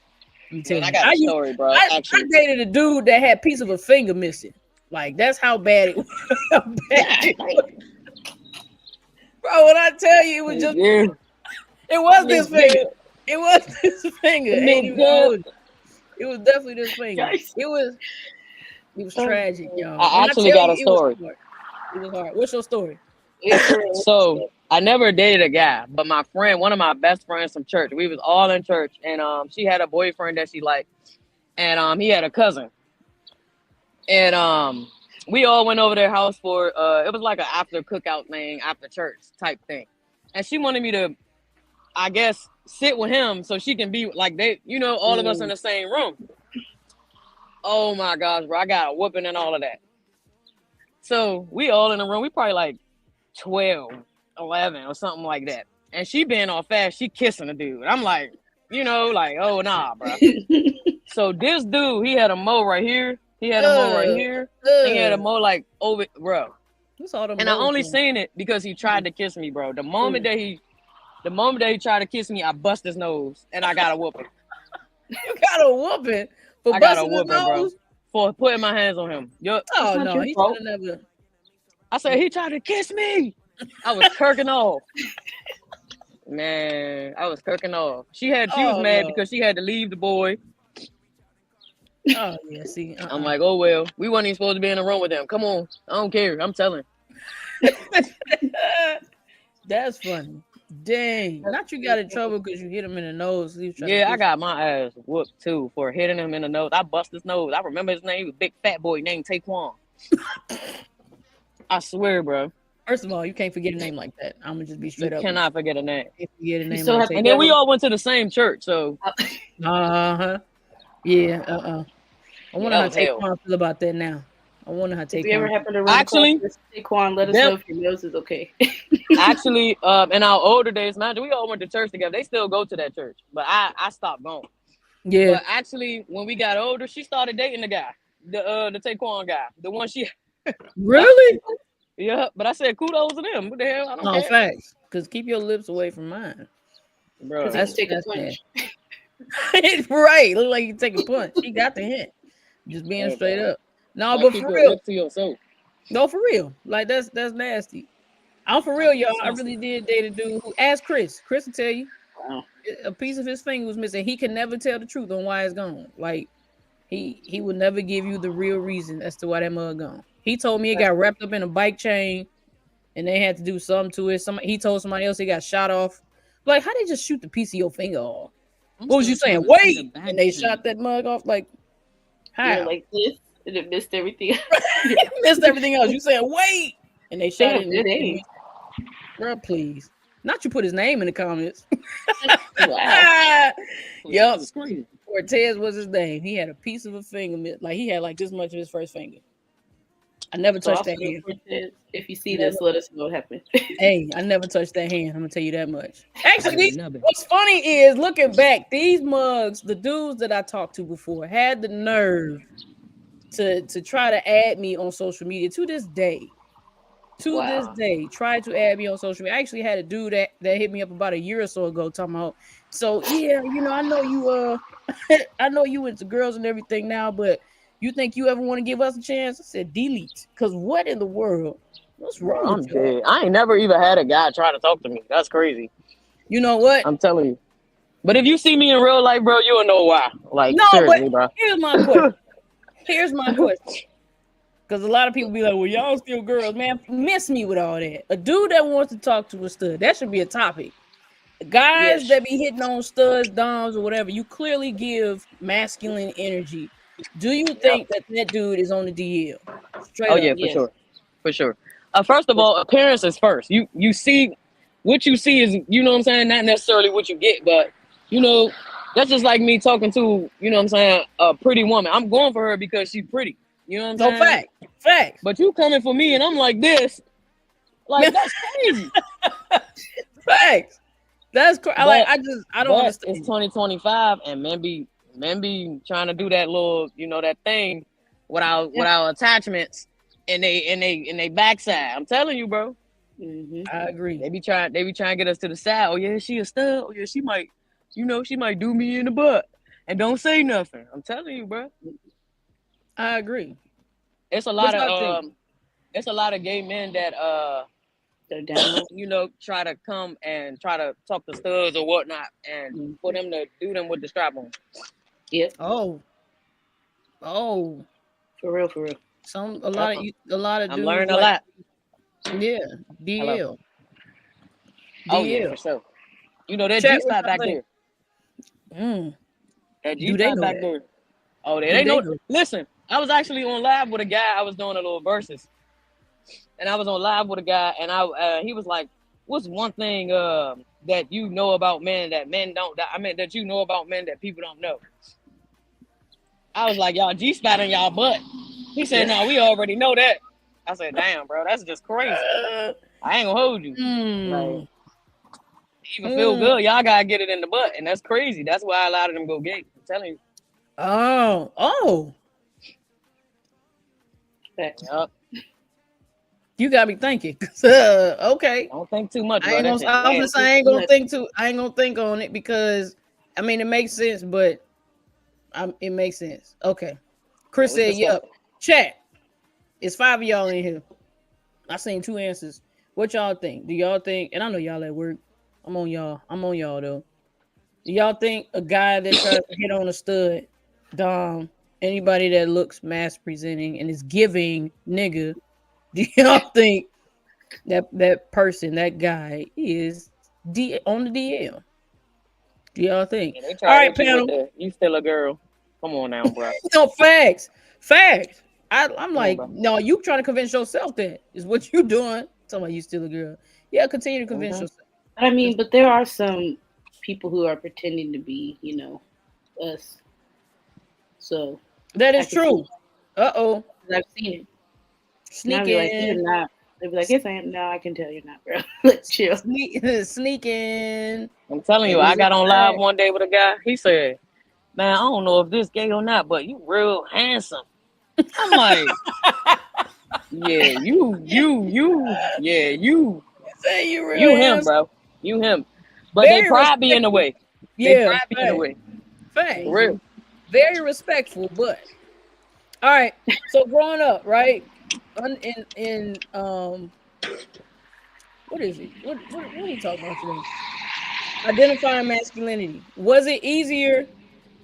Man, I got a story, bro. I dated a dude that had a piece of a finger missing. Like, that's how bad it was. Bro, when I tell you, it was just it was this finger. It was this finger. It was definitely this finger. It was tragic, y'all. I actually got a story. It was hard. What's your story? So I never dated a guy, but my friend, one of my best friends from church, we was all in church, and she had a boyfriend that she liked. and he had a cousin, and we all went over their house for it was like an after cookout thing, after church type thing, and she wanted me to, I guess, sit with him so she can be like they, all of us in the same room. Oh my gosh, bro, I got a whooping and all of that. So we all in the room. We probably like 12, 11 or something like that. And she being all fast, she kissing the dude. I'm like, like, oh nah, bro. So this dude, he had a mole right here. He had a mole right here. And he had a mole like over, bro. And I only seen it because he tried to kiss me, bro. The moment that he tried to kiss me, I bust his nose and I got a whooping. You got a whooping for busting his nose? Bro. For putting my hands on him. Oh no, he should have never. I said he tried to kiss me. I was kirking off. Man, I was kirking off. She was mad because she had to leave the boy. Oh yeah, see. I'm like, oh well, we wasn't even supposed to be in the room with them. Come on, I don't care. I'm telling. That's funny. Dang, not you got in trouble because you hit him in the nose. Yeah, I got my ass whooped too for hitting him in the nose. I bust his nose. I remember his name. He was a big fat boy named Taquan. I swear, bro. First of all, you can't forget a name like that. I'm gonna just be straight up. You cannot forget a name. Forget a name like and then we all went to the same church, so. Yeah. I wonder how Taquan feel about that now. I wonder how Taquan. If you ever happen to run across Taquan, let us know if your nose is okay. Actually, in our older days, man, we all went to church together. They still go to that church, but I stopped going. Yeah. But actually, when we got older, she started dating the guy, the Taquan guy, the one she. Really? Yeah, but I said kudos to them. What the hell? I don't care. Facts. Because keep your lips away from mine, bro. That's take a punch. Right. Look like you take a punch. He got the hint. Just being straight up. No, but for real. No, for real. Like that's nasty. I'm for real, y'all. I really did date a dude who asked Chris. Chris will tell you. Wow. A piece of his finger was missing. He can never tell the truth on why it's gone. Like he would never give you the real reason as to why that mug gone. He told me it got wrapped up in a bike chain and they had to do something to it. He told somebody else he got shot off. Like, how they just shoot the piece of your finger off? What was you saying? Wait! And they shot that mug off? Like, how? Yeah, like this, and it missed everything. It missed everything else. You said, wait! And they shot it. Bro, please. Not you put his name in the comments. Wow. Yup. Cortez was his name. He had a piece of a finger. Like, he had like this much of his first finger. I never touched that hand. If you see this, let us know what happened. Hey, I never touched that hand. I'm gonna tell you that much. Actually, what's funny is looking back, these mugs, the dudes that I talked to before, had the nerve to try to add me on social media to this day. This day, tried to add me on social media. I actually had a dude that hit me up about a year or so ago, talking about, so yeah, I know you I know you into girls and everything now, but you think you ever want to give us a chance? I said, delete. Because what in the world? What's wrong I'm dead. I ain't never even had a guy try to talk to me. That's crazy. You know what? I'm telling you. But if you see me in real life, bro, you'll know why. Like, no, seriously, but bro. Here's my question. Because a lot of people be like, well, y'all still girls. Man, miss me with all that. A dude that wants to talk to a stud, that should be a topic. Guys that be hitting on studs, doms, or whatever, you clearly give masculine energy. Do you think that dude is on the DL? Straight up. Yeah, for sure. First of all, appearance is first. You see, what you see is, you know what I'm saying, not necessarily what you get, but that's just like me talking to, you know what I'm saying, a pretty woman. I'm going for her because she's pretty. You know what I'm saying? Fact. But you coming for me and I'm like this, like that's crazy. Facts. That's crazy. I don't understand. It's 2025 and men be trying to do that little, that thing without attachments and they backside. I'm telling you, bro. Mm-hmm. I agree. They be trying to get us to the side. Oh yeah, she a stud. Oh yeah, she might, she might do me in the butt and don't say nothing. I'm telling you, bro. I agree. It's a lot of gay men that they're down. Try to come and try to talk to studs or whatnot, and for them to do them with the strap on. Yeah. Oh. For real. A lot of dudes. I'm learning a lot. Yeah. DL. Oh yeah, for sure. That G spot back there. That G spot back there. Oh, they know. Listen, I was actually on live with a guy. I was doing a little verses, and I was on live with a guy, and he was like, "What's one thing that you know about men that men don't? That you know about men that people don't know?" I was like, "Y'all G-spot in y'all butt." He said, "No, we already know that." I said, "Damn, bro, that's just crazy. I ain't gonna hold you. Like, even feel good, y'all gotta get it in the butt, and that's crazy. That's why a lot of them go gay. I'm telling you." Oh. Yep. You got me thinking. Okay. Don't think too much. I ain't gonna think on it because I mean it makes sense, but it makes sense. Okay. Chris said, "Yep." Chat. It's 5 of y'all in here. I seen 2 answers. What y'all think? Do y'all think? And I know y'all at work. I'm on y'all though. Do y'all think a guy that tries to hit on a stud, dom, anybody that looks mass presenting and is giving nigga? Do y'all think that person, that guy, is on the DL? Do y'all think? Yeah, all right, panel. You still a girl. Come on now, bro. No, facts. I'm like, no, you trying to convince yourself that is what you doing. Talking about you still a girl. Yeah, continue to convince yourself. I mean, but there are some people who are pretending to be, us. So that is true. Uh-oh. I've seen it. Sneaking. Like, you're not. They'd be like, yes, I am. No, I can tell you're not, bro. Let's chill. Sneaking. I'm telling you, I got on live one day with a guy. He said, "Man, I don't know if this gay or not, but you real handsome." I'm like, yeah, you say you real you handsome. Him, bro. You him. But they pride be in the way. Yeah, they pride be in the way. Fact. For real. Very respectful, but all right. So growing up, right? In what is it? What are we talking about today? Identifying masculinity. Was it easier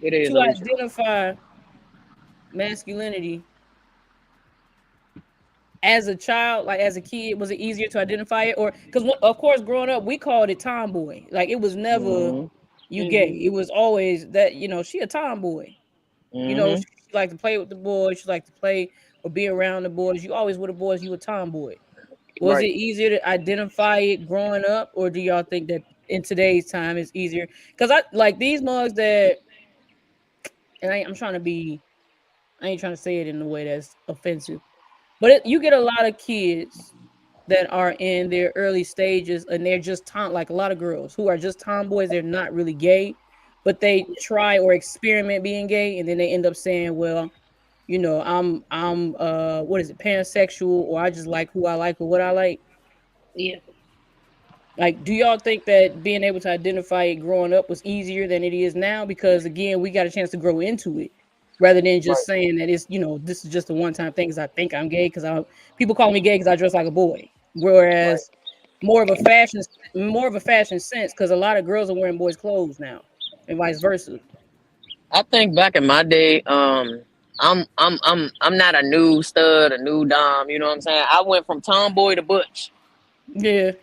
to identify masculinity as a child, like as a kid? Was it easier to identify it, or because of course growing up we called it tomboy? Like it was never you gay. It was always that she a tomboy. She liked to play with the boys. She liked to play or be around the boys. You always with the boys. You a tomboy. Was it easier to identify it growing up, or do y'all think that in today's time it's easier? Because I like these mugs that, and I'm trying to be, I ain't trying to say it in a way that's offensive, but you get a lot of kids that are in their early stages and they're just like a lot of girls who are just tomboys. They're not really gay, but they try or experiment being gay, and then they end up saying, well, I'm what is it, pansexual, or I just like who I like or what I like. Yeah. Like, do y'all think that being able to identify it growing up was easier than it is now? Because again, we got a chance to grow into it rather than just saying that it's, this is just a one-time thing because I think I'm gay because people call me gay because I dress like a boy. Whereas more of a fashion sense, because a lot of girls are wearing boys' clothes now and vice versa. I think back in my day, I'm not a new stud, a new dom. You know what I'm saying? I went from tomboy to butch. Yeah.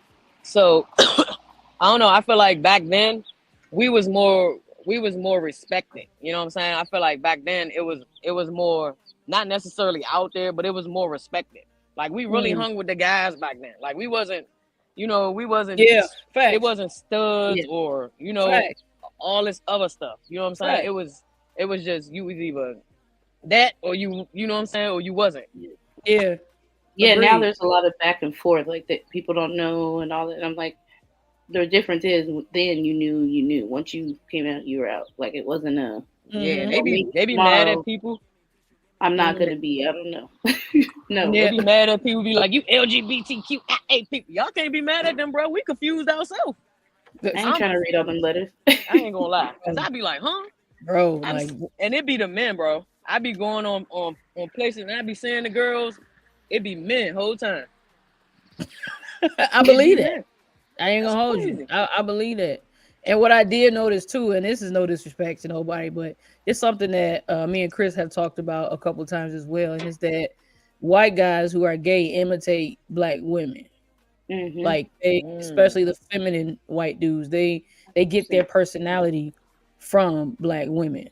So I don't know. I feel like back then we was more respected. You know what I'm saying? I feel like back then it was more not necessarily out there, but it was more respected. Like we really hung with the guys back then. Like we wasn't. It wasn't studs or all this other stuff. You know what I'm saying? It was just you was either that or you know what I'm saying, or you wasn't. Yeah. Yeah, agreed. Now there's a lot of back and forth, like that people don't know and all that. And I'm like, the difference is then you knew. Once you came out, you were out. Like it wasn't a they be mad at people. I'm not gonna be. I don't know. No, they be mad at people. Be like, you LGBTQIA people. Y'all can't be mad at them, bro. We confused ourselves. I ain't trying to read all them letters. I ain't gonna lie, cause I be like, huh, bro. And it be the men, bro. I be going on places and I be seeing the girls. It be men whole time. I believe that. I ain't gonna hold you. I believe that. And what I did notice too, and this is no disrespect to nobody, but it's something that me and Chris have talked about a couple of times as well, and it's that white guys who are gay imitate black women. Like especially the feminine white dudes, they get their personality from black women.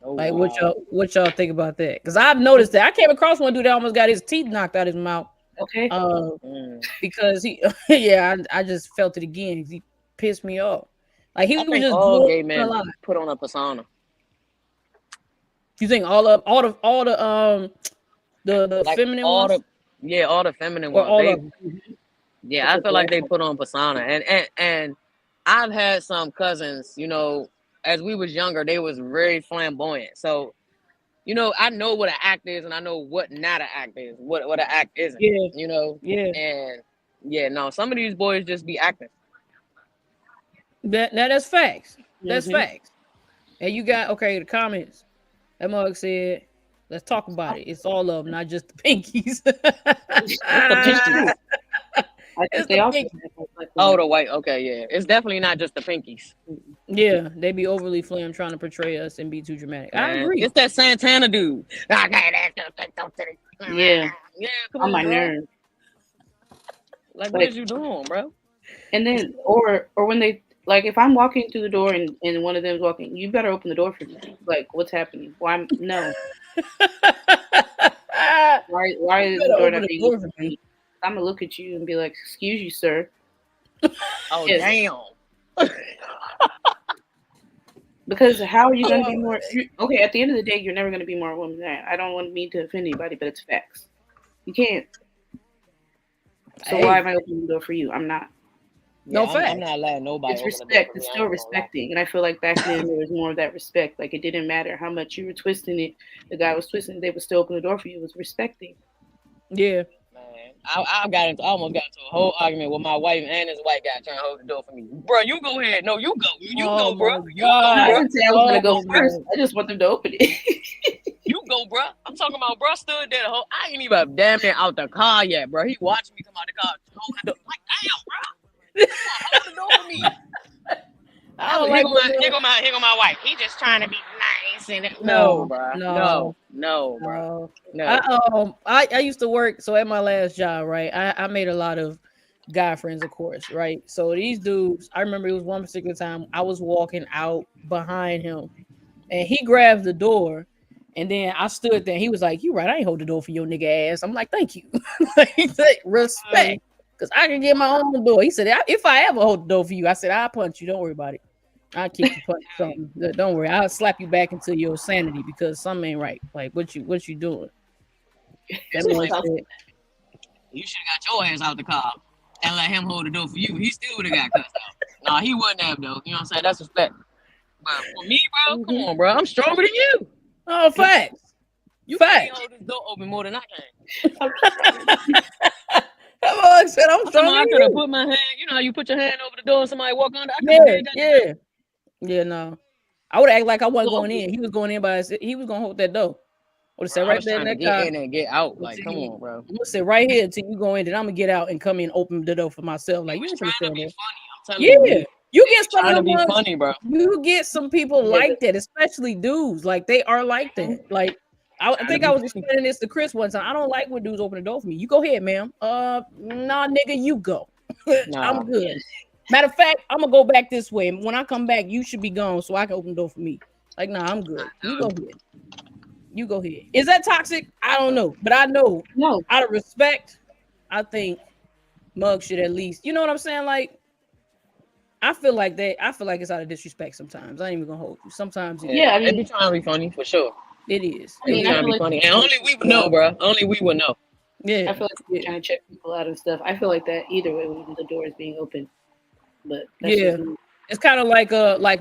Oh, Like wow. what y'all think about that? Because I've noticed that I came across one dude that almost got his teeth knocked out his mouth. Okay. Because he, yeah, I just felt it again. He pissed me off. Like he I was think just all doing gay a men lot. put on a persona. You think all the Like feminine all ones all the feminine or ones. all They of them? Yeah, I feel like they put on persona, and I've had some cousins, as we was younger, they was very flamboyant. So, I know what an act is, and I know what not an act is, what an act isn't. Yeah. And yeah, no, some of these boys just be acting. That's facts. That's Mhm. facts. And you got the comments. That mug said, "Let's talk about it. It's all of them, not just the pinkies." It's the pinkies. I think It's they the also pinkies. have like Oh, the white. Okay, yeah, it's definitely not just the pinkies. Yeah, they be overly flam trying to portray us and be too dramatic. I Man, agree. it's that Santana dude. Yeah, Yeah, come on on, my bro. nerves. Like, what Like, is you doing, bro? and then or when they like if I'm walking through the door and one of them's walking, you better open the door for me. Like, what's happening? Why? No. Why You is the better door open not the being door opened for for me. me? I'm gonna look at you and be like, "Excuse you, sir." Oh, Yes. damn. Because how are you going to be Oh, more? Okay, at the end of the day, you're never going to be more a woman than I. I don't want me to offend anybody, but it's facts. You can't. So Hey. why am I opening the door for you? I'm not. No I'm facts. not letting nobody It's open the door respect. for me. It's I still ain't gonna lie. respecting, and I feel like back then there was more of that respect. Like, it didn't matter how much you were twisting it. The guy was twisting it. They would still open the door for you. It was respecting. Yeah. Man, I almost got into a whole argument with my wife and this white guy trying to hold the door for me. Bro, you go ahead. No, you go. You Oh go, bro. my You go, God. I bro. didn't say I was going to go Oh, first. man. I just want them to open it. You go, bro. I'm talking about, bro, stood there the whole. I ain't even damn near out the car yet, bro. He watching me come out the car, hold the door. Like, damn, bro. Come on, hold the door for me. I don't like Here go my wife. He just trying to be nice and No, bro. no, No, bro. no. I used to work. So at my last job, right, I made a lot of guy friends, of course, right. So these dudes, I remember it was one particular time I was walking out behind him, and he grabbed the door, and then I stood there. And he was like, "You right? I ain't hold the door for your nigga ass." I'm like, "Thank you." He said, "Respect, because I can get my own door." He said, "If I ever hold the door for you," I said, "I'll punch you. Don't worry about it. I'll kick you, punch something. Don't worry. I'll slap you back into your sanity because something ain't right. Like what you doing?" That man Like, said, you should have got your ass out the car and let him hold the door for you. He still would have got cussed out. Nah, he wouldn't have though. You know what I'm saying? That's respect. But for me, bro, come on, bro. I'm stronger than you. "Oh, facts. You Facts." can't hold this door open more than I can. That boy said, "I'm stronger I than could have you." put my hand. You know how you put your hand over the door and somebody walk under. I could have did that. Yeah. No, I would act like I wasn't Well, going in. He was going in he was gonna hold that door. I would have bro, said I right was there in trying to that get car. in and get out. I'm Like, come on, bro. gonna sit right here until you go in, then I'm gonna get out and come in, open the door for myself. Like, He you was ain't trying gonna to stand be there. funny. I'm telling you. Yeah, you get some of Trying to them be ones. funny, bro. You get some people Yeah, like that, especially dudes. Like they are like that. Like I Trying to think be I was funny. explaining this to Chris one time. I don't like when dudes open the door for me. You go ahead, ma'am. Nah, nigga, you go. Nah. I'm good. Matter of fact, I'm gonna go back this way. When I come back, you should be gone so I can open the door for me. Like, nah, I'm good. You go ahead. You go ahead. Is that toxic? I don't know, but I know no. out of respect, I think Mug should at least, you know what I'm saying? Like, I feel like it's out of disrespect sometimes. I ain't even gonna hold you. Sometimes Yeah, I they be mean, trying to be funny for sure. it is. I mean, I Trying to feel be like funny, and only we would know, bro. Only we would know. Yeah. I feel like they're trying to check people out and stuff. I feel like that either way when the door is being opened. But that's Yeah. just me. It's kind of like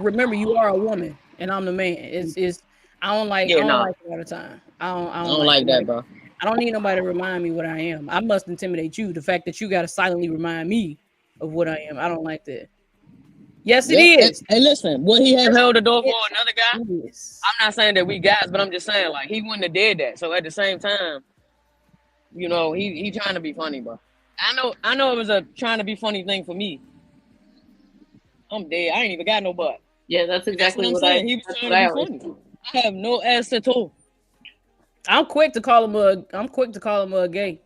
remember you are a woman and I'm the man. It's I don't like it all the time. I don't like it. that, bro. I don't need nobody to remind me what I am. I must intimidate you. The fact that you got to silently remind me of what I am. I don't like that. Yes, it is. Hey, listen, would he have held the door for Yes, another guy? it is. I'm not saying that we guys, but I'm just saying like he wouldn't have did that. So at the same time, you know, he trying to be funny, bro. I know it was a trying to be funny thing for me. I'm dead. I ain't even got no butt. Yeah, that's exactly I'm what saying. I. He was That's trying what I to be always funny. do. I have no ass at all. I'm quick to call him a gay.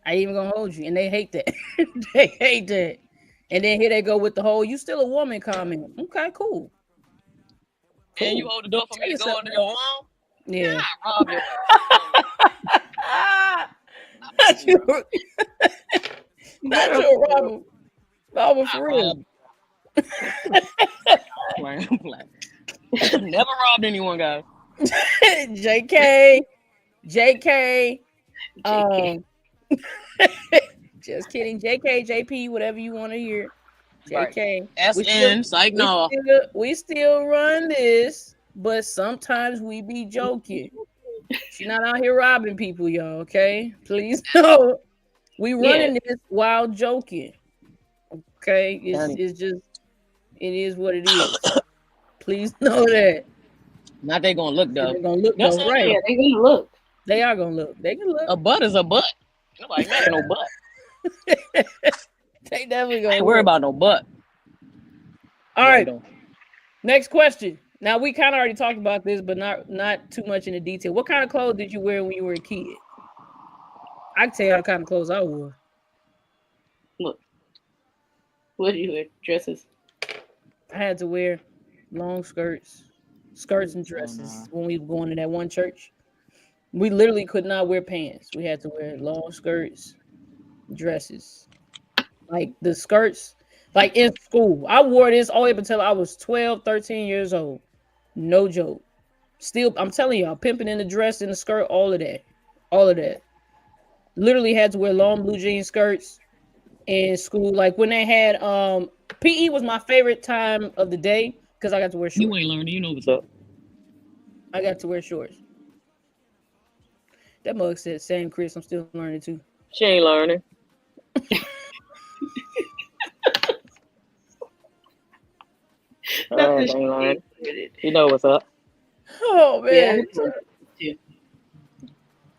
I ain't even gonna hold you, and they hate that. They hate that. And then here they go with the whole "you still a woman" comment. Okay, cool. And you hold the door for me to go under your arm? Yeah. Nah, rob your Not you. Not you, Robert. Robert, for real. Never robbed anyone, guys. JK. Just kidding. JK, JP, whatever you want to hear. JK. Right. SN, psych no. We still run this, but sometimes we be joking. She's not out here robbing people, y'all, okay? Please no. We running this while joking. Okay? It's just, it is what it is. Please know that. Not they gonna look though. They're gonna look though, right? Yeah, they gonna look. They are gonna look. They can look. A butt is a butt. Nobody making no butt. They definitely gonna ain't worry about no butt. All right. Next question. Now we kind of already talked about this, but not too much in the detail. What kind of clothes did you wear when you were a kid? I can tell you what kind of clothes I wore. Look. What did you wear? Dresses? I had to wear long skirts and dresses when we were going to that one church. We literally could not wear pants. We had to wear long skirts, dresses. Like the skirts, like in school. I wore this all the way up until I was 12, 13 years old. No joke. Still, I'm telling y'all, pimping in the dress and the skirt, all of that. All of that. Literally had to wear long blue jean skirts in school. Like when they had PE was my favorite time of the day because I got to wear shorts. You ain't learning, you know what's up. I got to wear shorts. That mug said, "Same, Chris. I'm still learning too." She ain't learning. You know what's up. Oh man. Yeah.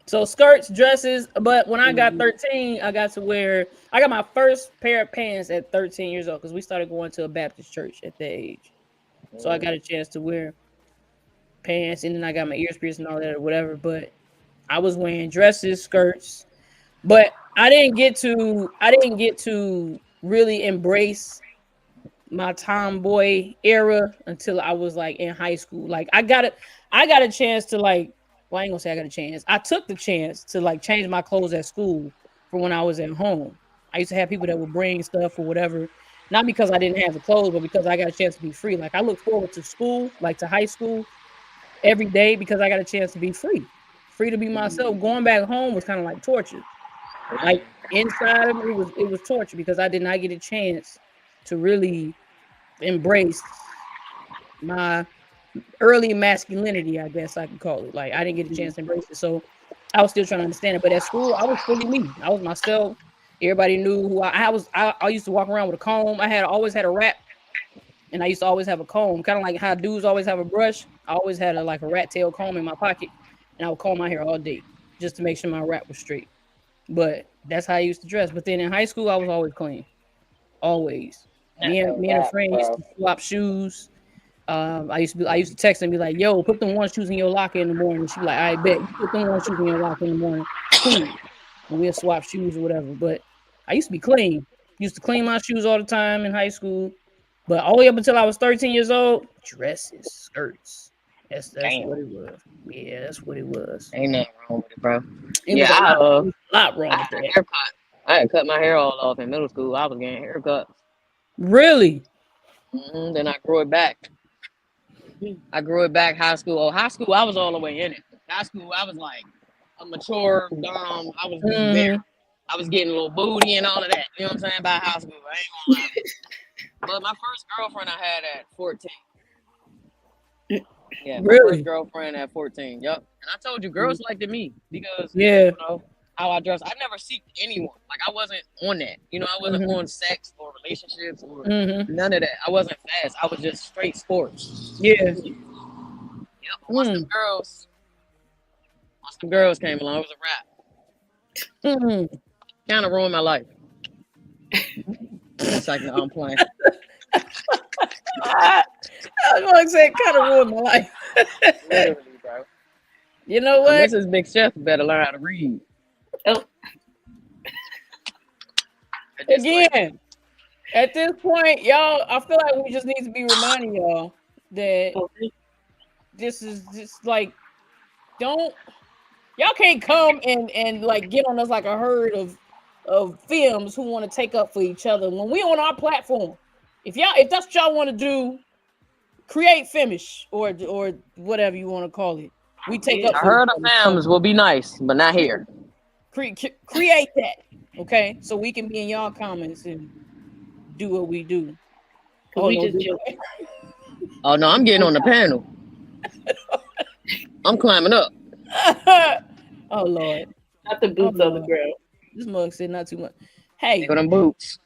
So skirts, dresses, but when I got 13, I got my first pair of pants at 13 years old because we started going to a Baptist church at that age. So I got a chance to wear pants, and then I got my ears pierced and all that or whatever. But I was wearing dresses, skirts, but I didn't get to really embrace my tomboy era until I was like in high school. Like I got a chance to like, well, I ain't gonna say I got a chance. I took the chance to like change my clothes at school from when I was at home. I used to have people that would bring stuff or whatever, not because I didn't have the clothes, but because I got a chance to be free. Like I look forward to school, like to high school every day because I got a chance to be free to be myself. Going back home was kind of like torture. Like inside of me it was torture because I did not get a chance to really embrace my early masculinity, I guess I could call it. Like I didn't get a chance to embrace it, so I was still trying to understand it. But at school, I was fully me. I was myself. Everybody knew who I was. I used to walk around with a comb. I always had a wrap, and I used to always have a comb, kind of like how dudes always have a brush. I always had a rat tail comb in my pocket, and I would comb my hair all day just to make sure my wrap was straight. But that's how I used to dress. But then in high school, I was always clean, always. Me and a friend used to swap shoes. I used to text and be like, "Yo, put them one shoes in your locker in the morning." She'd be like, "I bet you put them one shoes in your locker in the morning." Cool. And we'll swap shoes or whatever. But I used to be clean. Used to clean my shoes all the time in high school. But all the way up until I was 13 years old, dresses, skirts. That's what it was. Yeah, that's what it was. Ain't nothing wrong with it, bro. It was a lot wrong with that. Haircut. I had cut my hair all off in middle school. I was getting haircuts. Really? Then I grew it back. High school. Oh, high school, I was all the way in it. High school, I was like a mature dom. I was there. I was getting a little booty and all of that. You know what I'm saying? By high school. I ain't gonna lie. But my first girlfriend I had at 14. Yeah, my first girlfriend at 14. Yup. And I told you, girls liked me because you know how I dress. I never seeked anyone. Like I wasn't on that. You know, I wasn't on sex or relationships or none of that. I wasn't fast. I was just straight sports. Yeah. Yep. Once the girls came along, it was a wrap. Kind of ruined my life. It's like, no, I'm playing. I was going to say, kind of ruined my life. Literally, bro. You know what? This is Big Chef. Better learn how to read. Oh. Again, at this point, y'all, I feel like we just need to be reminding y'all that this is just like, don't y'all can't come and like get on us like a herd of films who want to take up for each other when we on our platform. If that's what y'all want to do, create finish or whatever you want to call it. We take up. I heard the films will be nice, but not here. Create that, okay? So we can be in y'all comments and do what we do. Oh, we just oh no, I'm getting on the panel. I'm climbing up. Oh Lord, not the boots on the ground. This mug said not too much. Hey, for them boots.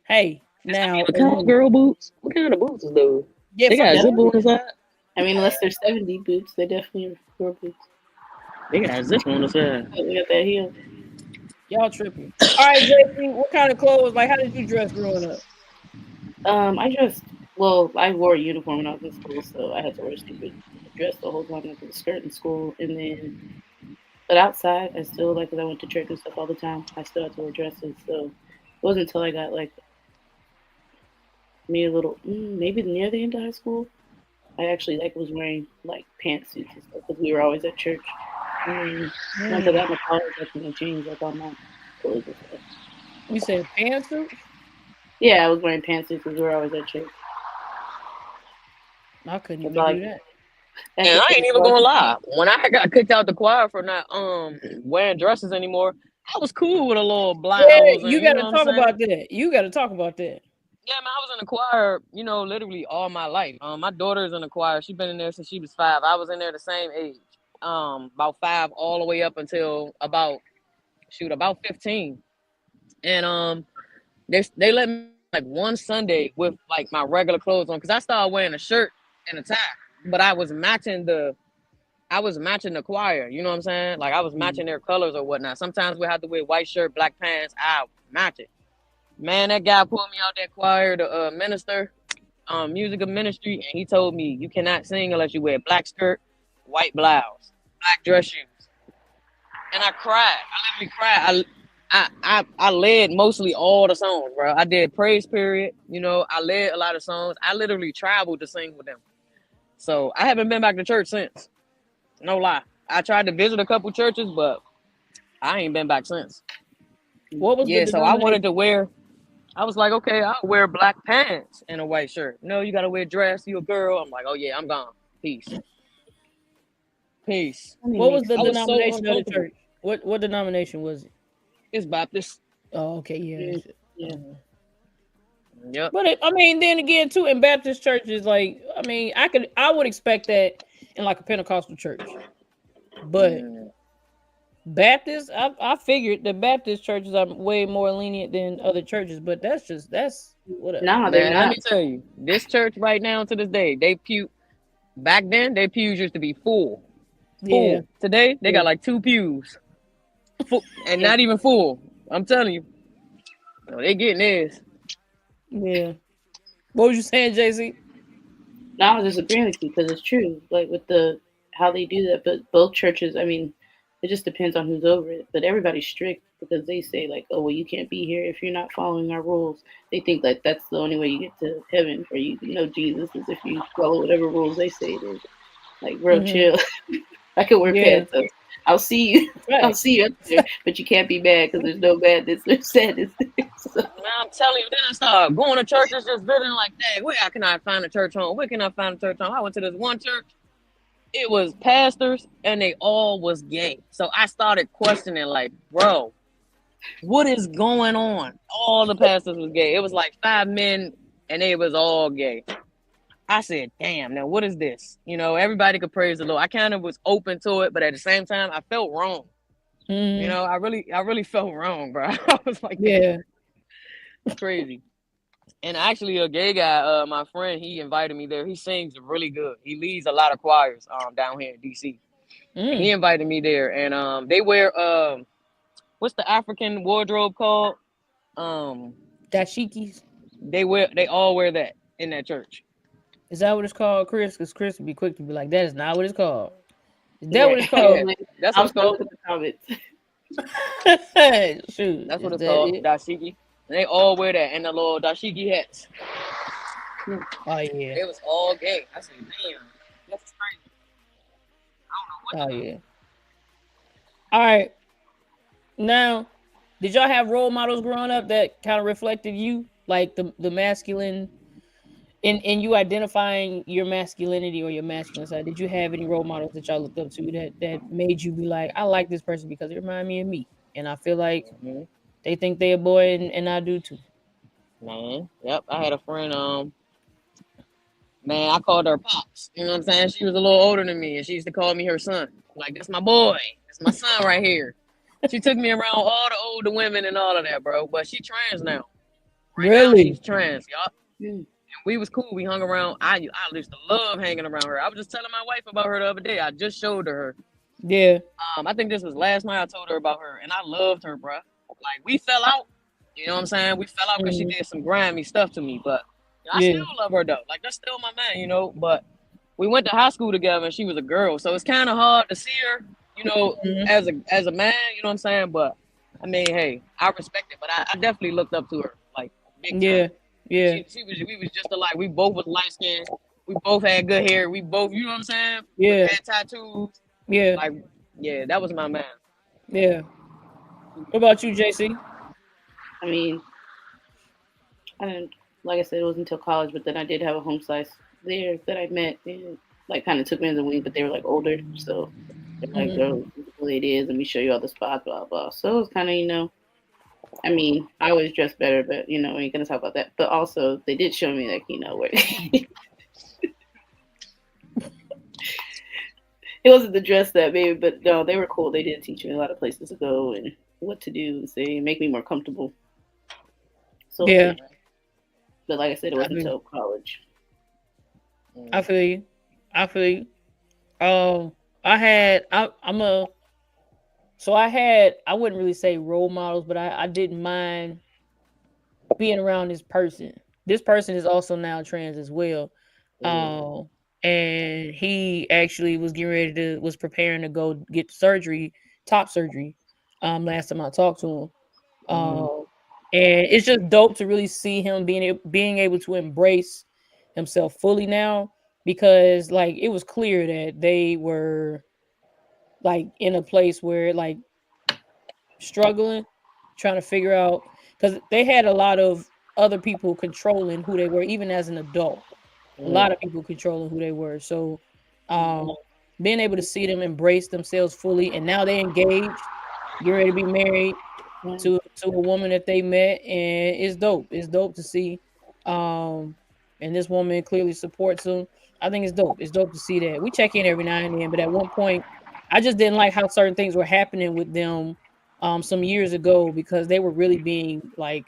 Hey, now the cowgirl boots. What kind of boots is those? Yeah, they got a zip on the side. I mean, unless they're 70 boots, they definitely are boots. They got a zip on the side. We got that heel. Y'all tripping. All right, JP, what kind of clothes? Like, how did you dress growing up? I wore a uniform when I was in school, so I had to wear a stupid dress the whole time. I had a skirt in school, but outside, I still, because I went to church and stuff all the time, I still had to wear dresses. So it wasn't until I got, maybe near the end of high school, I actually, was wearing, pantsuits and stuff, because we were always at church. And once I got my college, that's when I changed, all my clothes and stuff. You said pantsuits? Yeah, I was wearing pantsuits because we were always at church. I couldn't even do that. And I ain't even gonna lie. When I got kicked out the choir for not wearing dresses anymore, I was cool with a little blouse. Yeah, you gotta talk about that. You gotta talk about that. Yeah, man, I was in the choir, literally all my life. My daughter's in the choir. She's been in there since she was 5. I was in there the same age. About 5 all the way up until about 15. And they let me one Sunday with my regular clothes on, because I started wearing a shirt and a tie, but I was matching the choir, you know what I'm saying? I was matching their colors or whatnot. Sometimes we have to wear white shirt, black pants, I match it. Man, that guy pulled me out that choir, the minister, music of ministry, and he told me, you cannot sing unless you wear black skirt, white blouse, black dress shoes. And I cried. I literally cried. I led mostly all the songs, bro. I did praise period. I led a lot of songs. I literally traveled to sing with them. So I haven't been back to church since. No lie. I tried to visit a couple churches, but I ain't been back since. What was so I wanted to wear. I was like, okay, I'll wear black pants and a white shirt. No, you gotta wear dress. You a girl. I'm like, oh yeah, I'm gone. Peace. What was the denomination of the church? What denomination was it? It's Baptist. Oh, okay, yeah. Yep. But then again, too, in Baptist churches, I would expect that in a Pentecostal church. But Baptist, I figured the Baptist churches are way more lenient than other churches, but that's whatever. No, they're not. Let me tell you, this church right now to this day, back then, their pews used to be full. Yeah. Today, they got 2 pews. Full, and not even full. I'm telling you. They getting theirs. Yeah. What was you saying, JC? No, I was just agreeing with you because it's true. With how they do that, but both churches, it just depends on who's over it. But everybody's strict because they say oh, well, you can't be here if you're not following our rules. They think that's the only way you get to heaven, or you know Jesus is if you follow whatever rules they say it is. Real chill. I could wear pants. So I'll see you. Right. I'll see you up there, but you can't be mad because there's no badness or sadness. So. Man, I'm telling you, then I started going to churches, just visiting dang, where can I find a church home? Where can I find a church home? I went to this one church. It was pastors, and they all was gay. So I started questioning, bro, what is going on? All the pastors was gay. It was 5 men, and they was all gay. I said, damn, now what is this? Everybody could praise the Lord. I kind of was open to it, but at the same time, I felt wrong. I really felt wrong, bro. I was like, yeah, it's crazy. And actually, a gay guy, my friend, he invited me there. He sings really good. He leads a lot of choirs down here in DC. He invited me there, and they wear what's the African wardrobe called? Dashikis. They all wear that in that church. Is that what it's called, Chris? Because Chris would be quick to be like, that is not what it's called. Is that what it's called? Yeah, that's what it's called. The comments. Shoot, that's what it's called. Dashiki. And they all wear that and the little dashiki hats. Oh yeah. It was all gay. I said, damn. That's crazy. I don't know what. Oh yeah. All right. Now, did y'all have role models growing up that kind of reflected you, like the masculine, in you identifying your masculinity or your masculine side? Did you have any role models that y'all looked up to that made you be like, I like this person because it reminded me of me, and I feel like Mm-hmm. they think they're a boy, and I do too. Man, yep. I had a friend. Man, I called her pops. You know what I'm saying? She was a little older than me, and she used to call me her son. Like, that's my boy. That's my son right here. She took me around all the older women and all of that, bro. But she trans now. Right now, Really? she's trans, y'all. And we was cool. We hung around. I used to love hanging around her. I was just telling my wife about her the other day. I just showed her. Yeah. I think this was last night I told her about her, and I loved her, bro. Like, we fell out. You know what I'm saying? We fell out because she did some grimy stuff to me, but I still love her though. Like, that's still my man, you know. But we went to high school together, and she was a girl, so it's kind of hard to see her, you know, as a man. You know what I'm saying? But I mean, hey, I respect it, but I definitely looked up to her, like, big time. Yeah. We was just alike. We both was light skinned. We both had good hair. We both, you know what I'm saying? Yeah. We had tattoos. Yeah. Like, yeah, that was my man. Yeah. What about you, JC? I mean, I didn't, like I said, it wasn't until college, but then I did have a home slice there that I met. They like kind of took me in the wing, but they were like older, so they're like, "Girl, this is the way it is, and we show you all the spots, blah blah." So it was kind of, you know, I mean, I always dress better, but you know, we ain't gonna talk about that. But also, they did show me like, you know, where it wasn't the dress that maybe, but no, they were cool. They did teach me a lot of places to go and what to do and say, and make me more comfortable. So Yeah. but like I said, it wasn't until college. I feel you. I wouldn't really say role models, but I didn't mind being around this person. This person is also now trans as well. And he actually was preparing to go get surgery, top surgery. Last time I talked to him. And it's just dope to really see him being able to embrace himself fully now, because like it was clear that they were like in a place where like struggling, trying to figure out, because they had a lot of other people controlling who they were, even as an adult. A lot of people controlling who they were. So being able to see them embrace themselves fully, and now they engaged, get ready to be married to a woman that they met, and it's dope. It's dope to see. And this woman clearly supports them. I think it's dope. It's dope to see that. We check in every now and then, but at one point, I just didn't like how certain things were happening with them some years ago, because they were really being like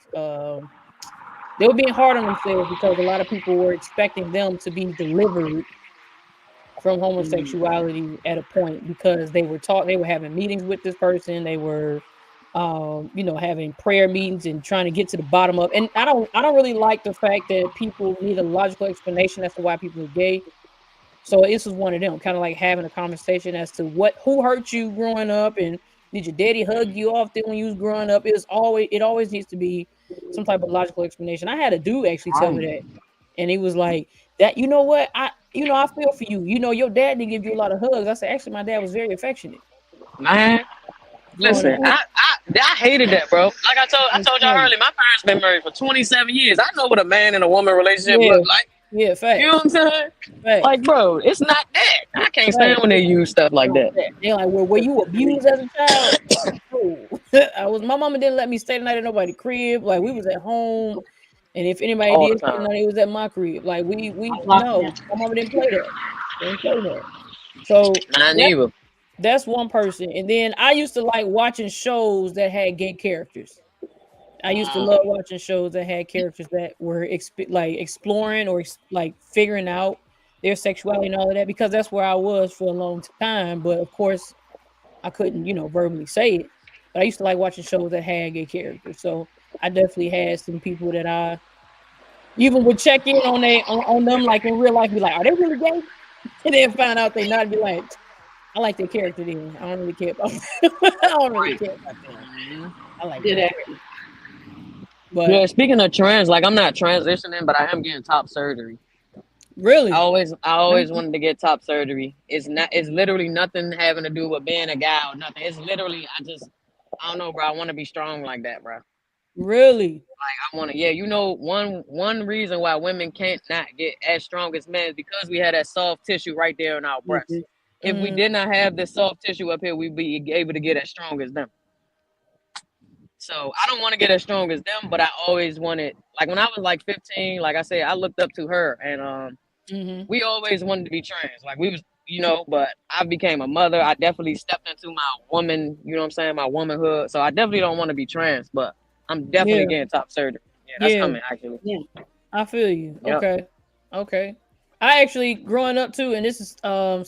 they were being hard on themselves, because a lot of people were expecting them to be delivered from homosexuality at a point, because they were having meetings with this person. They were having prayer meetings and trying to get to the bottom of. And I don't really like the fact that people need a logical explanation as to why people are gay. So this was one of them, kind of like having a conversation as to who hurt you growing up, and did your daddy hug you often when you was growing up? It always needs to be some type of logical explanation. I had a dude actually tell me that, and he was like, "That you know what I feel for you. You know your dad didn't give you a lot of hugs." I said, "Actually, my dad was very affectionate." Man, listen, I hated that, bro. Like I told y'all earlier, my parents been married for 27 years. I know what a man and a woman relationship look like. Yeah, fact. You know what I'm saying? Fact. Like, bro, it's not that. I can't stand when they use stuff like that. They're like, well, were you abused as a child? No. My mama didn't let me stay the night at nobody's crib. Like, we was at home, and if anybody All did the time. stay the night, it was at my crib. Like, we no, my mama didn't play that. They didn't play that. So that's one person. And then I used to like watching shows that had gay characters. I used to love watching shows that had characters that were exploring or like figuring out their sexuality and all of that, because that's where I was for a long time. But of course, I couldn't, verbally say it. But I used to like watching shows that had gay characters. So I definitely had some people that I even would check in on them, like in real life, be like, are they really gay? And then find out they not, be like, I like their character then. I don't really care about them. I don't really care about them. I like that. But yeah, speaking of trans, like I'm not transitioning, but I am getting top surgery. Really? I always wanted to get top surgery. It's literally nothing having to do with being a guy or nothing. It's literally, I don't know, bro. I want to be strong like that, bro. Really? I want to, yeah. You know, one reason why women can't not get as strong as men is because we had that soft tissue right there in our breasts. If we did not have this soft tissue up here, we'd be able to get as strong as them. So I don't want to get as strong as them, but I always wanted, like when I was like 15, like I said, I looked up to her, and we always wanted to be trans. Like we was, you know, but I became a mother. I definitely stepped into my woman, you know what I'm saying, my womanhood. So I definitely don't want to be trans, but I'm definitely getting top surgery. Yeah, that's coming actually. Yeah, I feel you. Yep. Okay. I actually growing up too, and this is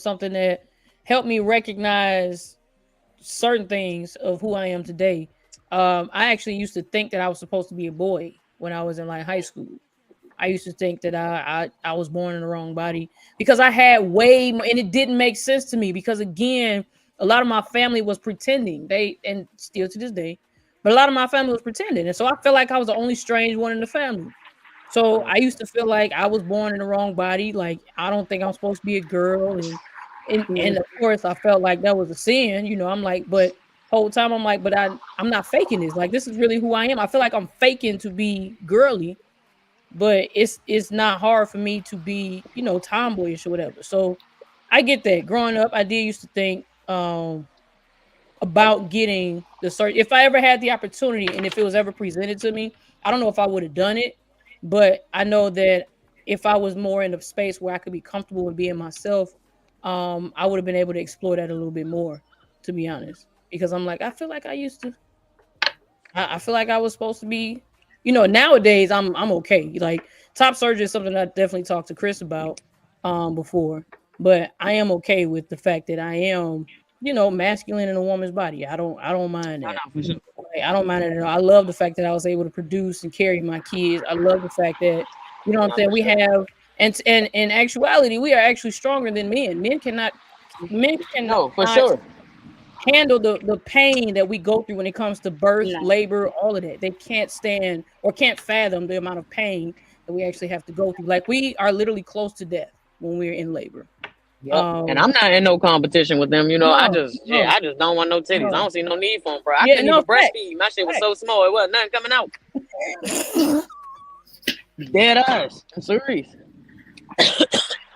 something that helped me recognize certain things of who I am today. I actually used to think that I was supposed to be a boy when I was in like high school. I used to think that I was born in the wrong body because I had way more, and it didn't make sense to me because again, a lot of my family was pretending. And still to this day, but a lot of my family was pretending, and so I felt like I was the only strange one in the family. So I used to feel like I was born in the wrong body. Like I don't think I'm supposed to be a girl, and of course I felt like that was a sin. You know, I'm like, but whole time I'm like, but I'm not faking this. Like this is really who I am. I feel like I'm faking to be girly, but it's not hard for me to be, you know, tomboyish or whatever. So I get that. Growing up, I did used to think about getting the surgery if I ever had the opportunity and if it was ever presented to me. I don't know if I would have done it, but I know that if I was more in a space where I could be comfortable with being myself, I would have been able to explore that a little bit more, to be honest. Because I'm like, I feel like I used to. I feel like I was supposed to be, you know, nowadays I'm okay. Like top surgery is something I definitely talked to Chris about before, but I am okay with the fact that I am, you know, masculine in a woman's body. I don't mind that. Like, I don't mind it at all. I love the fact that I was able to produce and carry my kids. I love the fact that, you know what I'm saying, we have and in actuality, we are actually stronger than men. Men cannot No, for sure. handle the pain that we go through when it comes to birth, labor, all of that. They can't stand or can't fathom the amount of pain that we actually have to go through. Like we are literally close to death when we're in labor. Yep. And I'm not in no competition with them. You know, I just don't want no titties. I don't see no need for them, bro. I couldn't even breastfeed. My shit was so small. It wasn't nothing coming out. Dead eyes. I'm serious.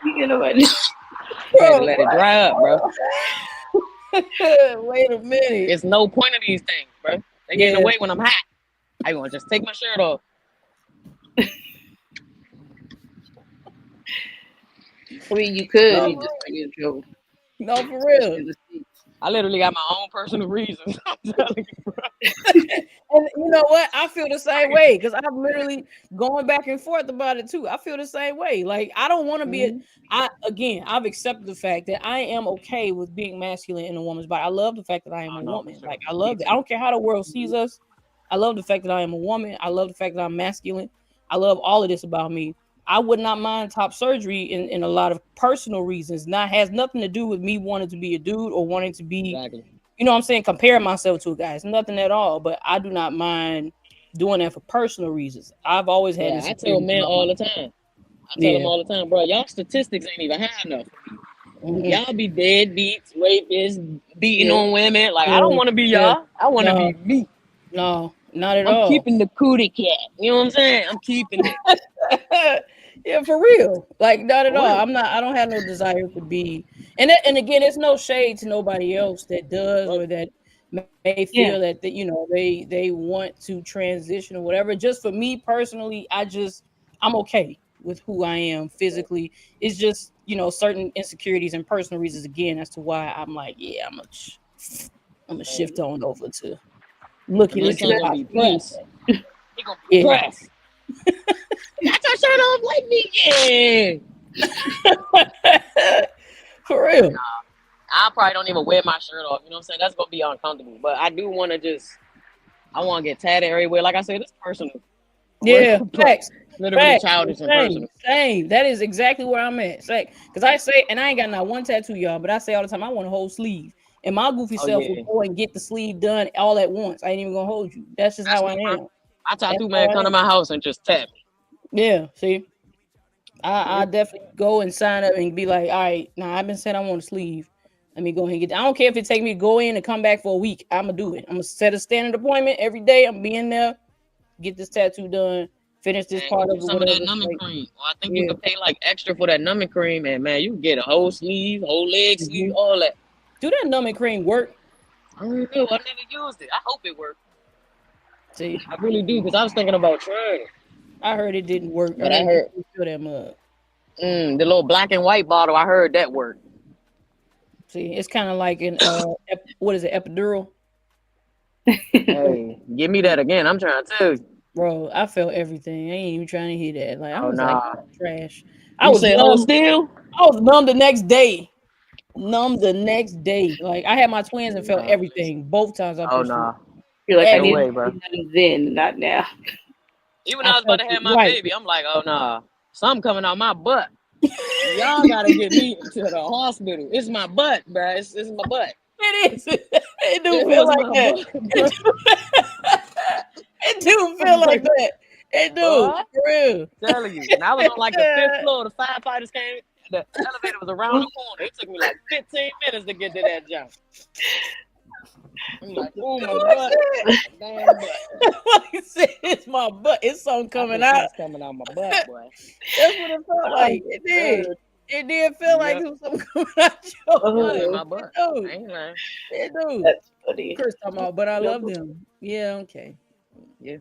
You know what? Let it dry up, bro. Wait a minute. There's no point of these things, bro. They get in the way when I'm hot. I want to just take my shirt off. I mean, you could. You just get in trouble. No, for real. I literally got my own personal reasons. I'm telling you, bro. And you know what? I feel the same way because I'm literally going back and forth about it too. I feel the same way. Like I don't want to be. I've accepted the fact that I am okay with being masculine in a woman's body. I love the fact that I am a woman. Like I love it. I don't care how the world sees us. I love the fact that I am a woman. I love the fact that I'm masculine. I love all of this about me. I would not mind top surgery in a lot of personal reasons. Has nothing to do with me wanting to be a dude or wanting to be, you know what I'm saying, comparing myself to a guy. It's nothing at all. But I do not mind doing that for personal reasons. I've always had this. I tell men all the time. I tell them all the time, bro, y'all statistics ain't even high enough. Y'all be deadbeats, rapists, beating on women. Like, I don't want to be y'all. I want to be me. No, not at all. I'm keeping the cootie cat. You know what I'm saying? I'm keeping it. Yeah, for real. Like, not at all. I don't have no desire to be. And again, it's no shade to nobody else that does or that may feel that you know, they want to transition or whatever. Just for me personally, I'm okay with who I am physically. It's just, you know, certain insecurities and personal reasons again as to why I'm like, yeah, I'm gonna shift on over to looking at be pressed. He gonna be pressed. Got your shirt off like me, for real. I probably don't even wear my shirt off. You know what I'm saying? That's gonna be uncomfortable. But I do want to I want to get tatted everywhere. Like I said, it's personal. Yeah, facts. Literally childish and personal. Same. That is exactly where I'm at. Because I say, and I ain't got not one tattoo, y'all, but I say all the time, I want a whole sleeve. And my goofy self will go and get the sleeve done all at once. I ain't even gonna hold you. That's just how I am. I tattoo man come to my house and just tap me. Yeah, see. I definitely go and sign up and be like, all right, now I've been said I want to sleeve. Let me go ahead and get. I don't care if it take me to go in and come back for a week. I'm gonna do it. I'm gonna set a standard appointment every day. I'm being there, get this tattoo done, finish this And part get of you it, some of that whatever. numbing Like, cream. Or I think you yeah. could pay like extra for that numbing cream, and man, you can get a whole sleeve, whole leg sleeve, all that. Do that numbing cream work? I don't know. I never used it. I hope it works. See, I really do because I was thinking about trying it. I heard it didn't work. But I it heard didn't feel that much. the little black and white bottle. I heard that work. See, it's kind of like an what is it, epidural? Hey, give me that again. I'm trying to tell you. Bro, I felt everything. I ain't even trying to hear that. Like, I Oh was nah. like, trash. I You was said hold numb. still? I was numb the next day. Numb the next day. Like, I had my twins and felt Nah. everything both times I Oh pushed nah. through. You're like, I No need way, to bro. do that then, not now. Even when I I was about felt to have it my right. baby, I'm like, oh nah, something coming out my butt. Y'all gotta get me to the hospital. It's my butt, bro. It's my butt. It is. It do It feel was like my that. butt, bro. It do feel like that. It do. Boy, For real. telling you. And I was on like the 5th floor. The firefighters came. The elevator was around the corner. It took me like 15 minutes to get to that jump. I'm like, oh my butt. My damn butt. What he said, it's my butt. It's something coming out. It's coming out my butt, boy. That's what it felt like. It did. It did feel like it was something coming out your butt. Yeah, my butt. It do. I ain't lying. It do. That's funny. Chris talking about, but I love them. Yeah, okay. Yeah.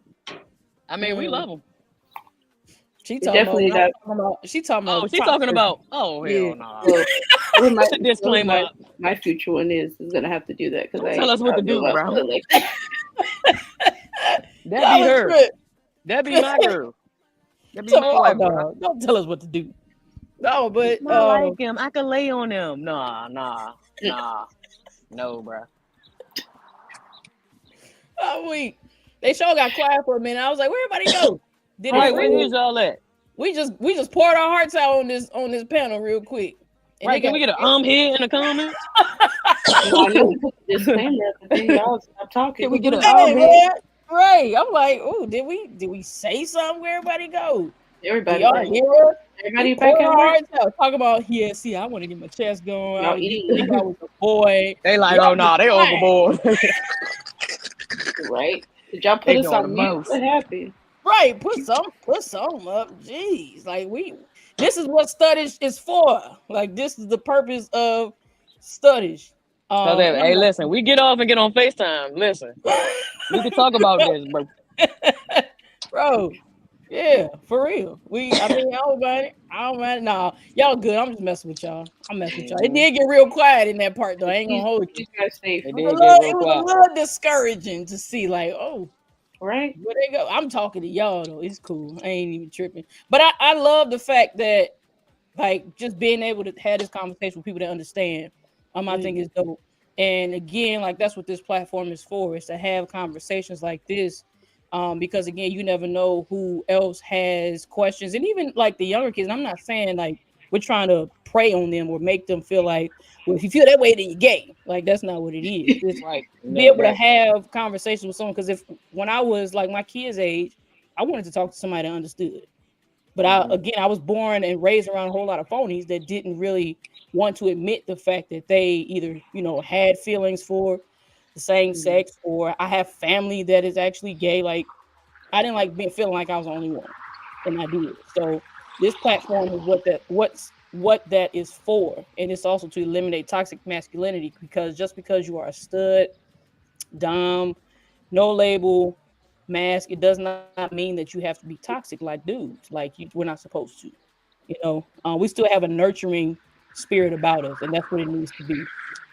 I mean, we love them. She It talking definitely about, got. she talking about. Oh, she's talking about. Oh, Yeah. hell no. Well, what my, Disclaimer. my future one is gonna have to do that because I Tell us what to do, bro. Like That be Y'all her. trip. That be my girl. That be So, my wife, bro. no, don't tell us what to do. No, but I like him. I can lay on him. Nah. No, bro. we they sure got quiet for a minute. I was like, where everybody go? Did Right, it? where is all that? We just poured our hearts out on this panel real quick. And Right, can we get an here in the comments? I know disclaimer, but then y'all stop talking. Can we get an here? Right. I'm like, oh, did we say something? Where everybody go? Everybody, Y'all hear us? everybody Pour back our out. hearts out. Talk about see, I want to get my chest going. I was a boy. They like, Y'all oh no, they quiet. overboard. Right? Did y'all put They us doing on the mute? most. What happened? Right, put some up. Jeez, like this is what Studish is for. Like this is the purpose of Studish. Hey, listen, we get off and get on FaceTime. Listen, we can talk about this, bro. Bro, yeah, for real. I don't mind it. Nah, y'all good. I'm just messing with y'all. I'm messing with y'all. It did get real quiet in that part though. I ain't gonna hold you. It was a little discouraging to see, like, oh. Right. Where they go? I'm talking to y'all though. It's cool. I ain't even tripping. But I love the fact that like just being able to have this conversation with people that understand. I think is dope. And again, like that's what this platform is for, is to have conversations like this. Because again, you never know who else has questions. And even like the younger kids, I'm not saying like we're trying to prey on them or make them feel like, well, if you feel that way, then you're gay. Like that's not what it is. It's right. Be able to have conversations with someone. Because when I was like my kids' age, I wanted to talk to somebody that understood. But I was born and raised around a whole lot of phonies that didn't really want to admit the fact that they either, had feelings for the same sex, or I have family that is actually gay. Like I didn't like feeling like I was the only one, and I did. So this platform is what that is for, and it's also to eliminate toxic masculinity. Because just because you are a stud, dom, no label, mask, it does not mean that you have to be toxic like dudes. Like we're not supposed to. We still have a nurturing spirit about us, and that's what it needs to be.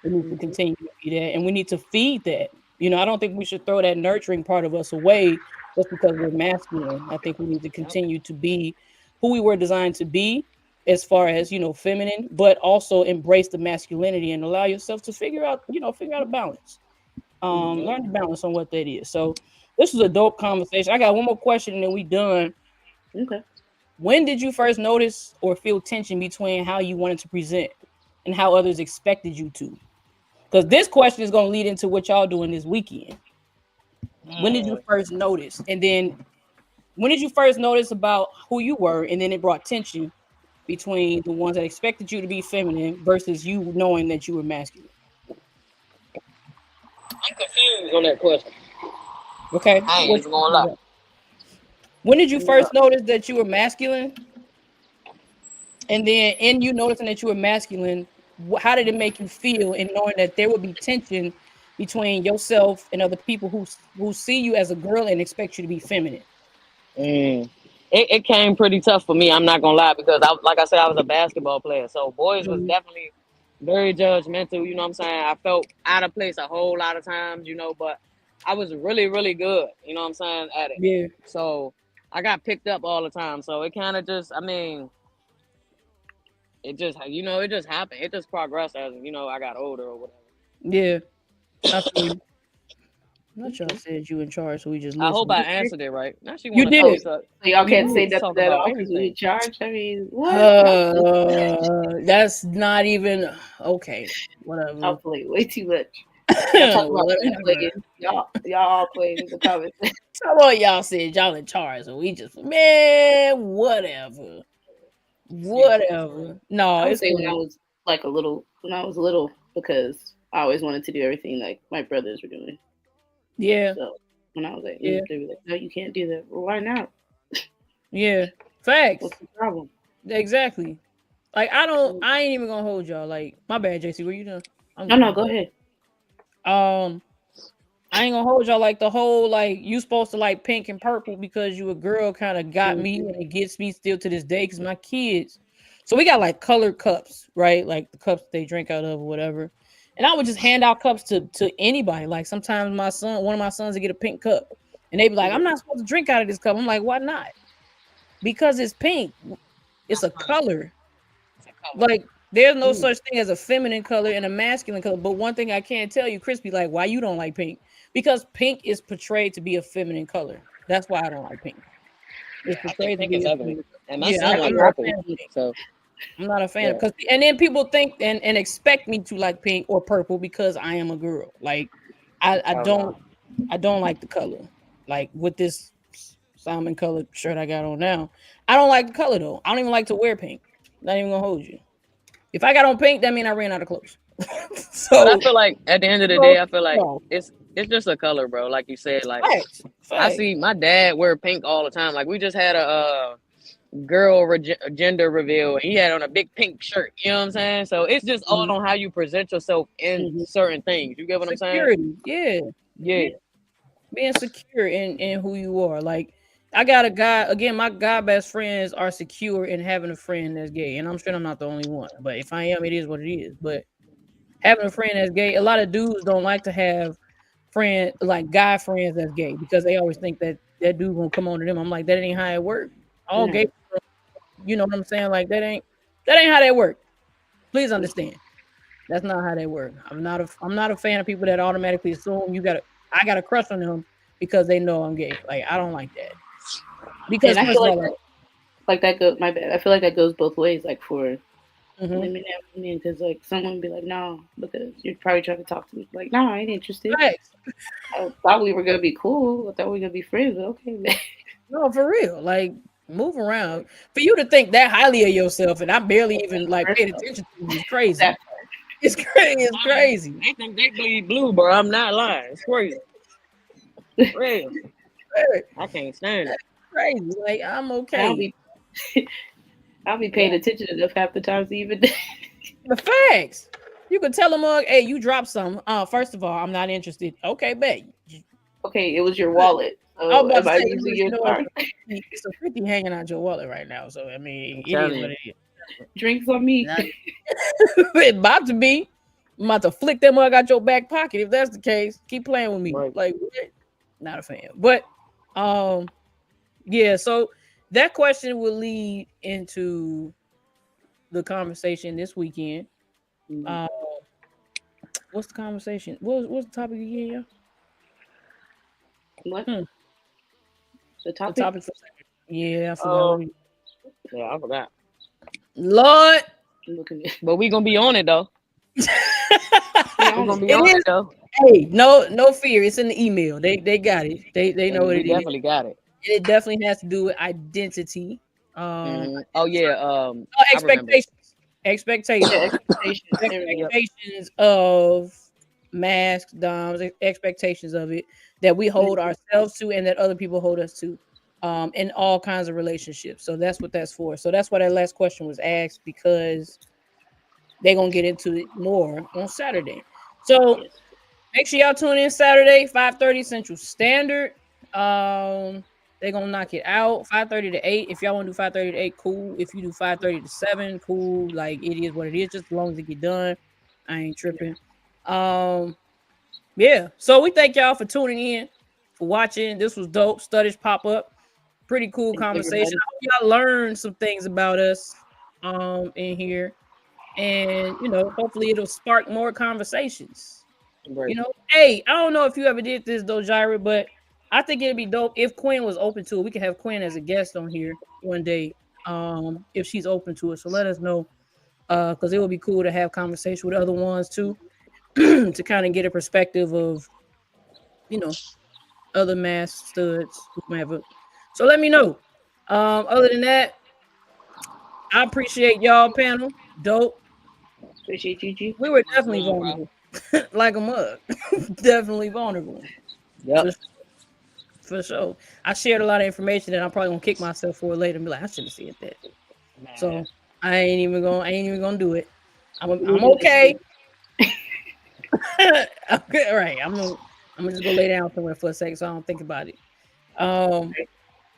It needs to continue to be that, and we need to feed that. I don't think we should throw that nurturing part of us away just because we're masculine. I think we need to continue to be who we were designed to be, as far as feminine, but also embrace the masculinity and allow yourself to figure out a balance. Learn to balance on what that is. So this was a dope conversation. I got one more question and then we done. Okay. When did you first notice or feel tension between how you wanted to present and how others expected you to? Because this question is going to lead into what y'all doing this weekend. When did you first notice? And then when did you first notice about who you were? And then it brought tension between the ones that expected you to be feminine versus you knowing that you were masculine? I'm confused on that question. Okay. I ain't even gonna lie. When did you first notice that you were masculine? And then in you noticing that you were masculine, how did it make you feel in knowing that there would be tension between yourself and other people who see you as a girl and expect you to be feminine? It came pretty tough for me. I'm not gonna lie, because like I said, I was a basketball player, so boys was definitely very judgmental. You know what I'm saying? I felt out of place a whole lot of times, but I was really, really good. You know what I'm saying, at it. Yeah. So I got picked up all the time. So it kind of just, it just happened. It just progressed as I got older or whatever. Yeah. I feel you. Not y'all said you in charge, so we just listen. I hope I answered it right. Now she You want did. So y'all can't say that all because we in charge. I mean, what? That's not even okay. Whatever. I'll play way too much. Talk about y'all all playing in the comments. Come on, y'all said y'all in charge, so we just whatever. No, I would say when I was little, because I always wanted to do everything like my brothers were doing. Yeah. So when I was like, they were like, no, you can't do that. Well, why not? Yeah. Facts. What's the problem? Exactly. Like I ain't even gonna hold y'all. Like, my bad, JC. What you doing? No, go ahead. I ain't gonna hold y'all. Like the whole like you supposed to like pink and purple because you a girl kind of got me, and it gets me still to this day because my kids. So we got like colored cups, right? Like the cups they drink out of or whatever. And I would just hand out cups to anybody. Like sometimes one of my sons would get a pink cup, and they'd be like, "I'm not supposed to drink out of this cup." I'm like, "Why not?" Because it's pink. It's a color. Like there's no such thing as a feminine color and a masculine color. But one thing I can't tell you, Chris, be like, why you don't like pink? Because pink is portrayed to be a feminine color. That's why I don't like pink. It's portrayed to be ugly. And my son like purple, so I'm not a fan of, and then people think and expect me to like pink or purple because I am a girl. Like I don't like the color. Like with this salmon colored shirt I got on now, I don't like the color though. I don't even like to wear pink. Not even gonna hold you. If I got on pink, that means I ran out of clothes. So but I feel like at the end of the day, I feel like it's just a color, bro. Like you said, like facts. I see my dad wear pink all the time. Like we just had a girl gender reveal, and he had on a big pink shirt. You know what I'm saying? So it's just all on how you present yourself in certain things. You get what I'm saying? Yeah. Being secure in who you are. Like I got a guy, again, my guy best friends are secure in having a friend that's gay. And I'm sure I'm not the only one. But if I am, it is what it is. But having a friend that's gay, a lot of dudes don't like to have guy friends that's gay because they always think that dude gonna come on to them. I'm like, that ain't how it works. All gay people, you know what I'm saying? Like that ain't how that work. Please understand. That's not how they work. I'm not a fan of people that automatically assume I got a crush on them because they know I'm gay. Like I don't like that. Because I feel like that goes. My bad. I feel like that goes both ways. Like for women and men, because like someone would be like, "No," because you're probably trying to talk to me. Like, "No, I ain't interested." Right. I thought we were gonna be cool. I thought we were gonna be friends. But okay, man. No, for real. Like move around. For you to think that highly of yourself, and I barely even like paid attention to you, is crazy. It's crazy. It's crazy. They think they bleed blue, bro. I'm not lying. It's crazy. Real. I can't stand it. Crazy. Like I'm okay. I'll be paying attention enough half the times even. The facts. You could tell them, hey, you dropped some. First of all, I'm not interested. Okay, bet. Okay, it was your wallet. So am I using your card? It's a 50 hanging out your wallet right now. So I mean, it is what it is. Drinks on me. It's about to be. I'm about to flick them mug out your back pocket. If that's the case, keep playing with me. Right. Like, not a fan. But yeah, so that question will lead into the conversation this weekend. What's the conversation? What's the topic again, What? The topic? The topic for yeah, I forgot. Yeah, I forgot. Lord. But we gonna be on it though. Hey, no fear. It's in the email. They got it. They know what it is. Definitely got it. It definitely has to do with identity. Oh yeah. Expectations. Expectations. Expectations. Expectations of masks, doms, expectations of it that we hold ourselves to and that other people hold us to. In all kinds of relationships. So that's what that's for. So that's why that last question was asked, because they're gonna get into it more on Saturday. So make sure y'all tune in Saturday, 5:30 Central Standard. They're gonna knock it out 5:30 to 8. If y'all want to do 5:30 to 8, cool. If you do 5:30 to 7, cool. Like, it is what it is, just as long as it get done. I ain't tripping. Yeah. So we thank y'all for tuning in, for watching. This was dope. Studish pop up. Pretty cool conversation. I hope y'all learned some things about us in here. And hopefully it'll spark more conversations. Right. Hey, I don't know if you ever did this though, Jaira, but I think it'd be dope if Quinn was open to it. We could have Quinn as a guest on here one day, if she's open to it. So let us know, because it would be cool to have conversation with other ones too, to kind of get a perspective of, other mass studs, whomever. So let me know. Other than that, I appreciate y'all panel. Dope. Appreciate you, G. We were definitely vulnerable. Like a mug. Definitely vulnerable. Yep. For sure. I shared a lot of information that I'm probably gonna kick myself for later and be like, I should have said that. So I ain't even gonna do it. I'm okay. Okay, all right. I'm gonna just go lay down somewhere for a second so I don't think about it.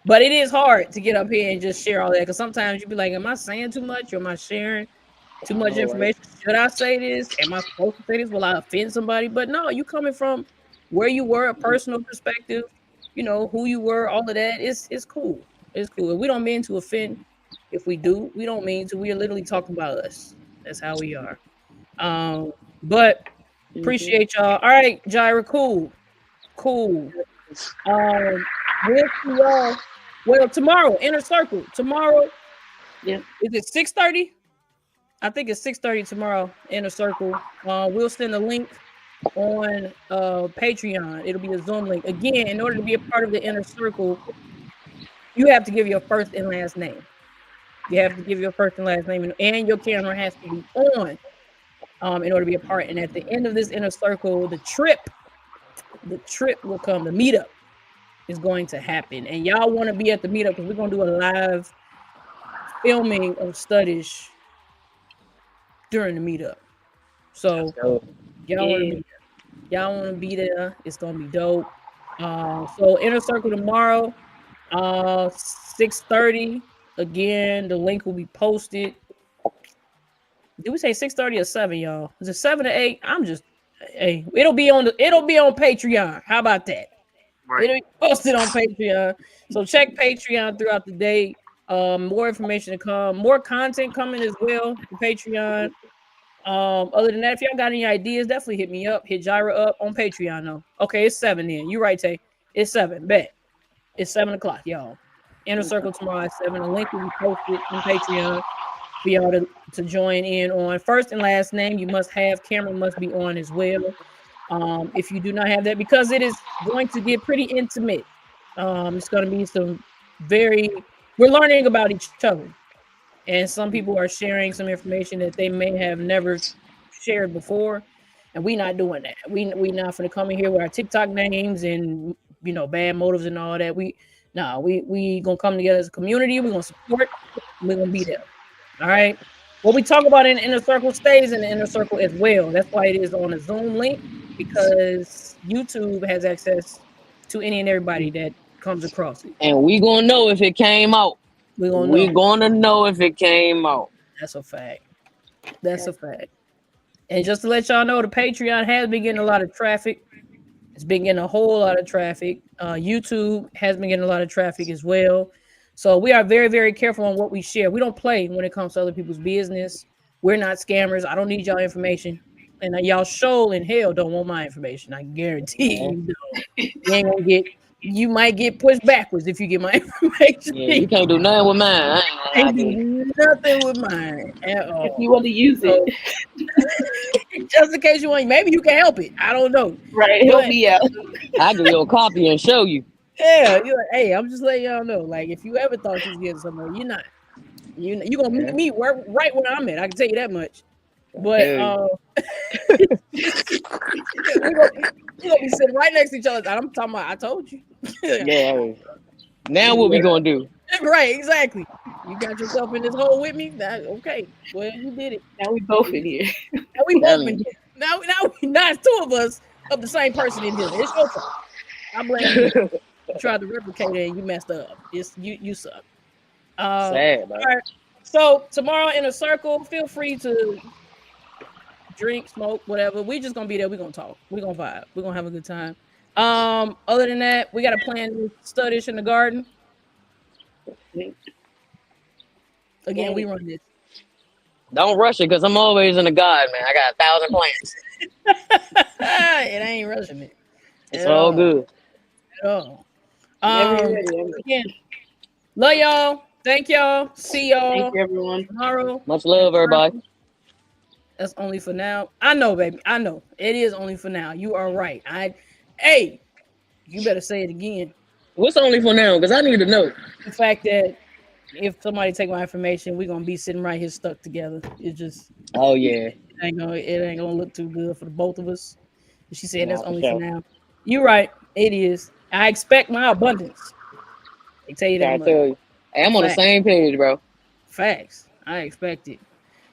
But it is hard to get up here and just share all that, because sometimes you be like, am I saying too much, or am I sharing too much information? Right? Should I say this? Am I supposed to say this? Will I offend somebody? But no, you coming from where you were, a personal perspective, who you were, all of that. It's cool. It's cool. We don't mean to offend. If we do, we don't mean to. We are literally talking about us. That's how we are. But appreciate y'all. All right, Jaira, cool. We'll see y'all. Well, tomorrow, Inner Circle. Tomorrow, is it 6:30? I think it's 6:30 tomorrow, Inner Circle. We'll send a link on Patreon. It'll be a Zoom link. Again, in order to be a part of the Inner Circle, you have to give your first and last name. You have to give your first and last name, and your camera has to be on in order to be a part. And at the end of this Inner Circle, the trip will come. The meetup is going to happen, and y'all want to be at the meetup because we're gonna do a live filming of Studish during the meetup. So y'all want to be there. It's gonna be dope. So Inner Circle tomorrow, 6:30. Again, the link will be posted. Did we say 6:30 or 7, y'all? Is it 7 or 8? It'll be on Patreon. How about that? Right. It'll be posted on Patreon. So check Patreon throughout the day. More information to come, more content coming as well to Patreon. Other than that, if y'all got any ideas, definitely hit me up. Hit Jaira up on Patreon though. Okay, it's 7 then. You right, Tay. It's 7. Bet. It's 7 o'clock, y'all. Inner Circle tomorrow at 7. The link will be posted on Patreon for y'all to join in on. First and last name, you must have. Camera must be on as well. If you do not have that, because it is going to get pretty intimate. It's going to be we're learning about each other. And some people are sharing some information that they may have never shared before. And we're not doing that. We not going to come in here with our TikTok names and, bad motives and all that. We going to come together as a community. We're going to support. We're going to be there. All right. What we talk about in the Inner Circle stays in the Inner Circle as well. That's why it is on a Zoom link, because YouTube has access to any and everybody that comes across it. And we gonna know if it came out. We're gonna know if it came out. That's a fact. And just to let y'all know, the Patreon has been getting a lot of traffic. It's been getting a whole lot of traffic. YouTube has been getting a lot of traffic as well. So we are very, very careful on what we share. We don't play when it comes to other people's business. We're not scammers. I don't need y'all information. And y'all show in hell don't want my information. I guarantee you don't. You might get pushed backwards if you get my information. Yeah, you can't do nothing with mine. I can't do nothing with mine at all. If you want to use it. Just in case you want, maybe you can help it. I don't know. Right, help me out. I give you a copy and show you. Yeah, you're like, hey, I'm just letting y'all know. Like, if you ever thought you was getting somewhere, you're not. You gonna meet me right where I'm at. I can tell you that much. But we're gonna be sitting right next to each other. I'm talking about. I told you. Yeah. Now what we gonna do? Right, exactly. You got yourself in this hole with me. That okay? Well, you did it. Now we both in here. Now we both in here. Now it's two of us of the same person in here. It's your fault. I blame you. You tried to replicate it and you messed up. It's you suck. Sad, all right. So tomorrow in a circle, feel free to drink, smoke, whatever. We just gonna be there. We're gonna talk. We're gonna vibe. We're gonna have a good time. Other than that, we got to plan Studish in the garden. Again, we run this. Don't rush it, because I'm always in the garden, man. I got 1,000 plants. It ain't rushing it. It's all good. At all. Again, love y'all. Thank y'all. See y'all. Thank you, everyone. Tomorrow. Much love, everybody. That's only for now. I know, baby. I know. It is only for now. You are right. Hey, you better say it again. What's only for now? Because I need to know. The fact that if somebody take my information, we're gonna be sitting right here stuck together. It's just Oh yeah. It ain't gonna look too good for the both of us. She said that's only for now. You're right. It is. I expect my abundance. They tell you that much. Tell you. Hey, I'm on the same page, bro. Facts. I expect it.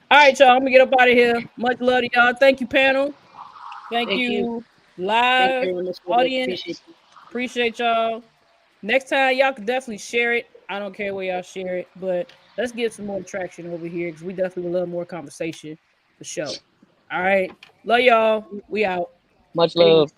All right, y'all. I'm gonna get up out of here. Much love to y'all. Thank you, panel. Thank you. Live audience. Appreciate y'all. Next time, y'all can definitely share it. I don't care where y'all share it, but let's get some more traction over here because we definitely would love more conversation for sure. All right. Love y'all. We out. Much love.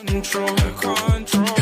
Control.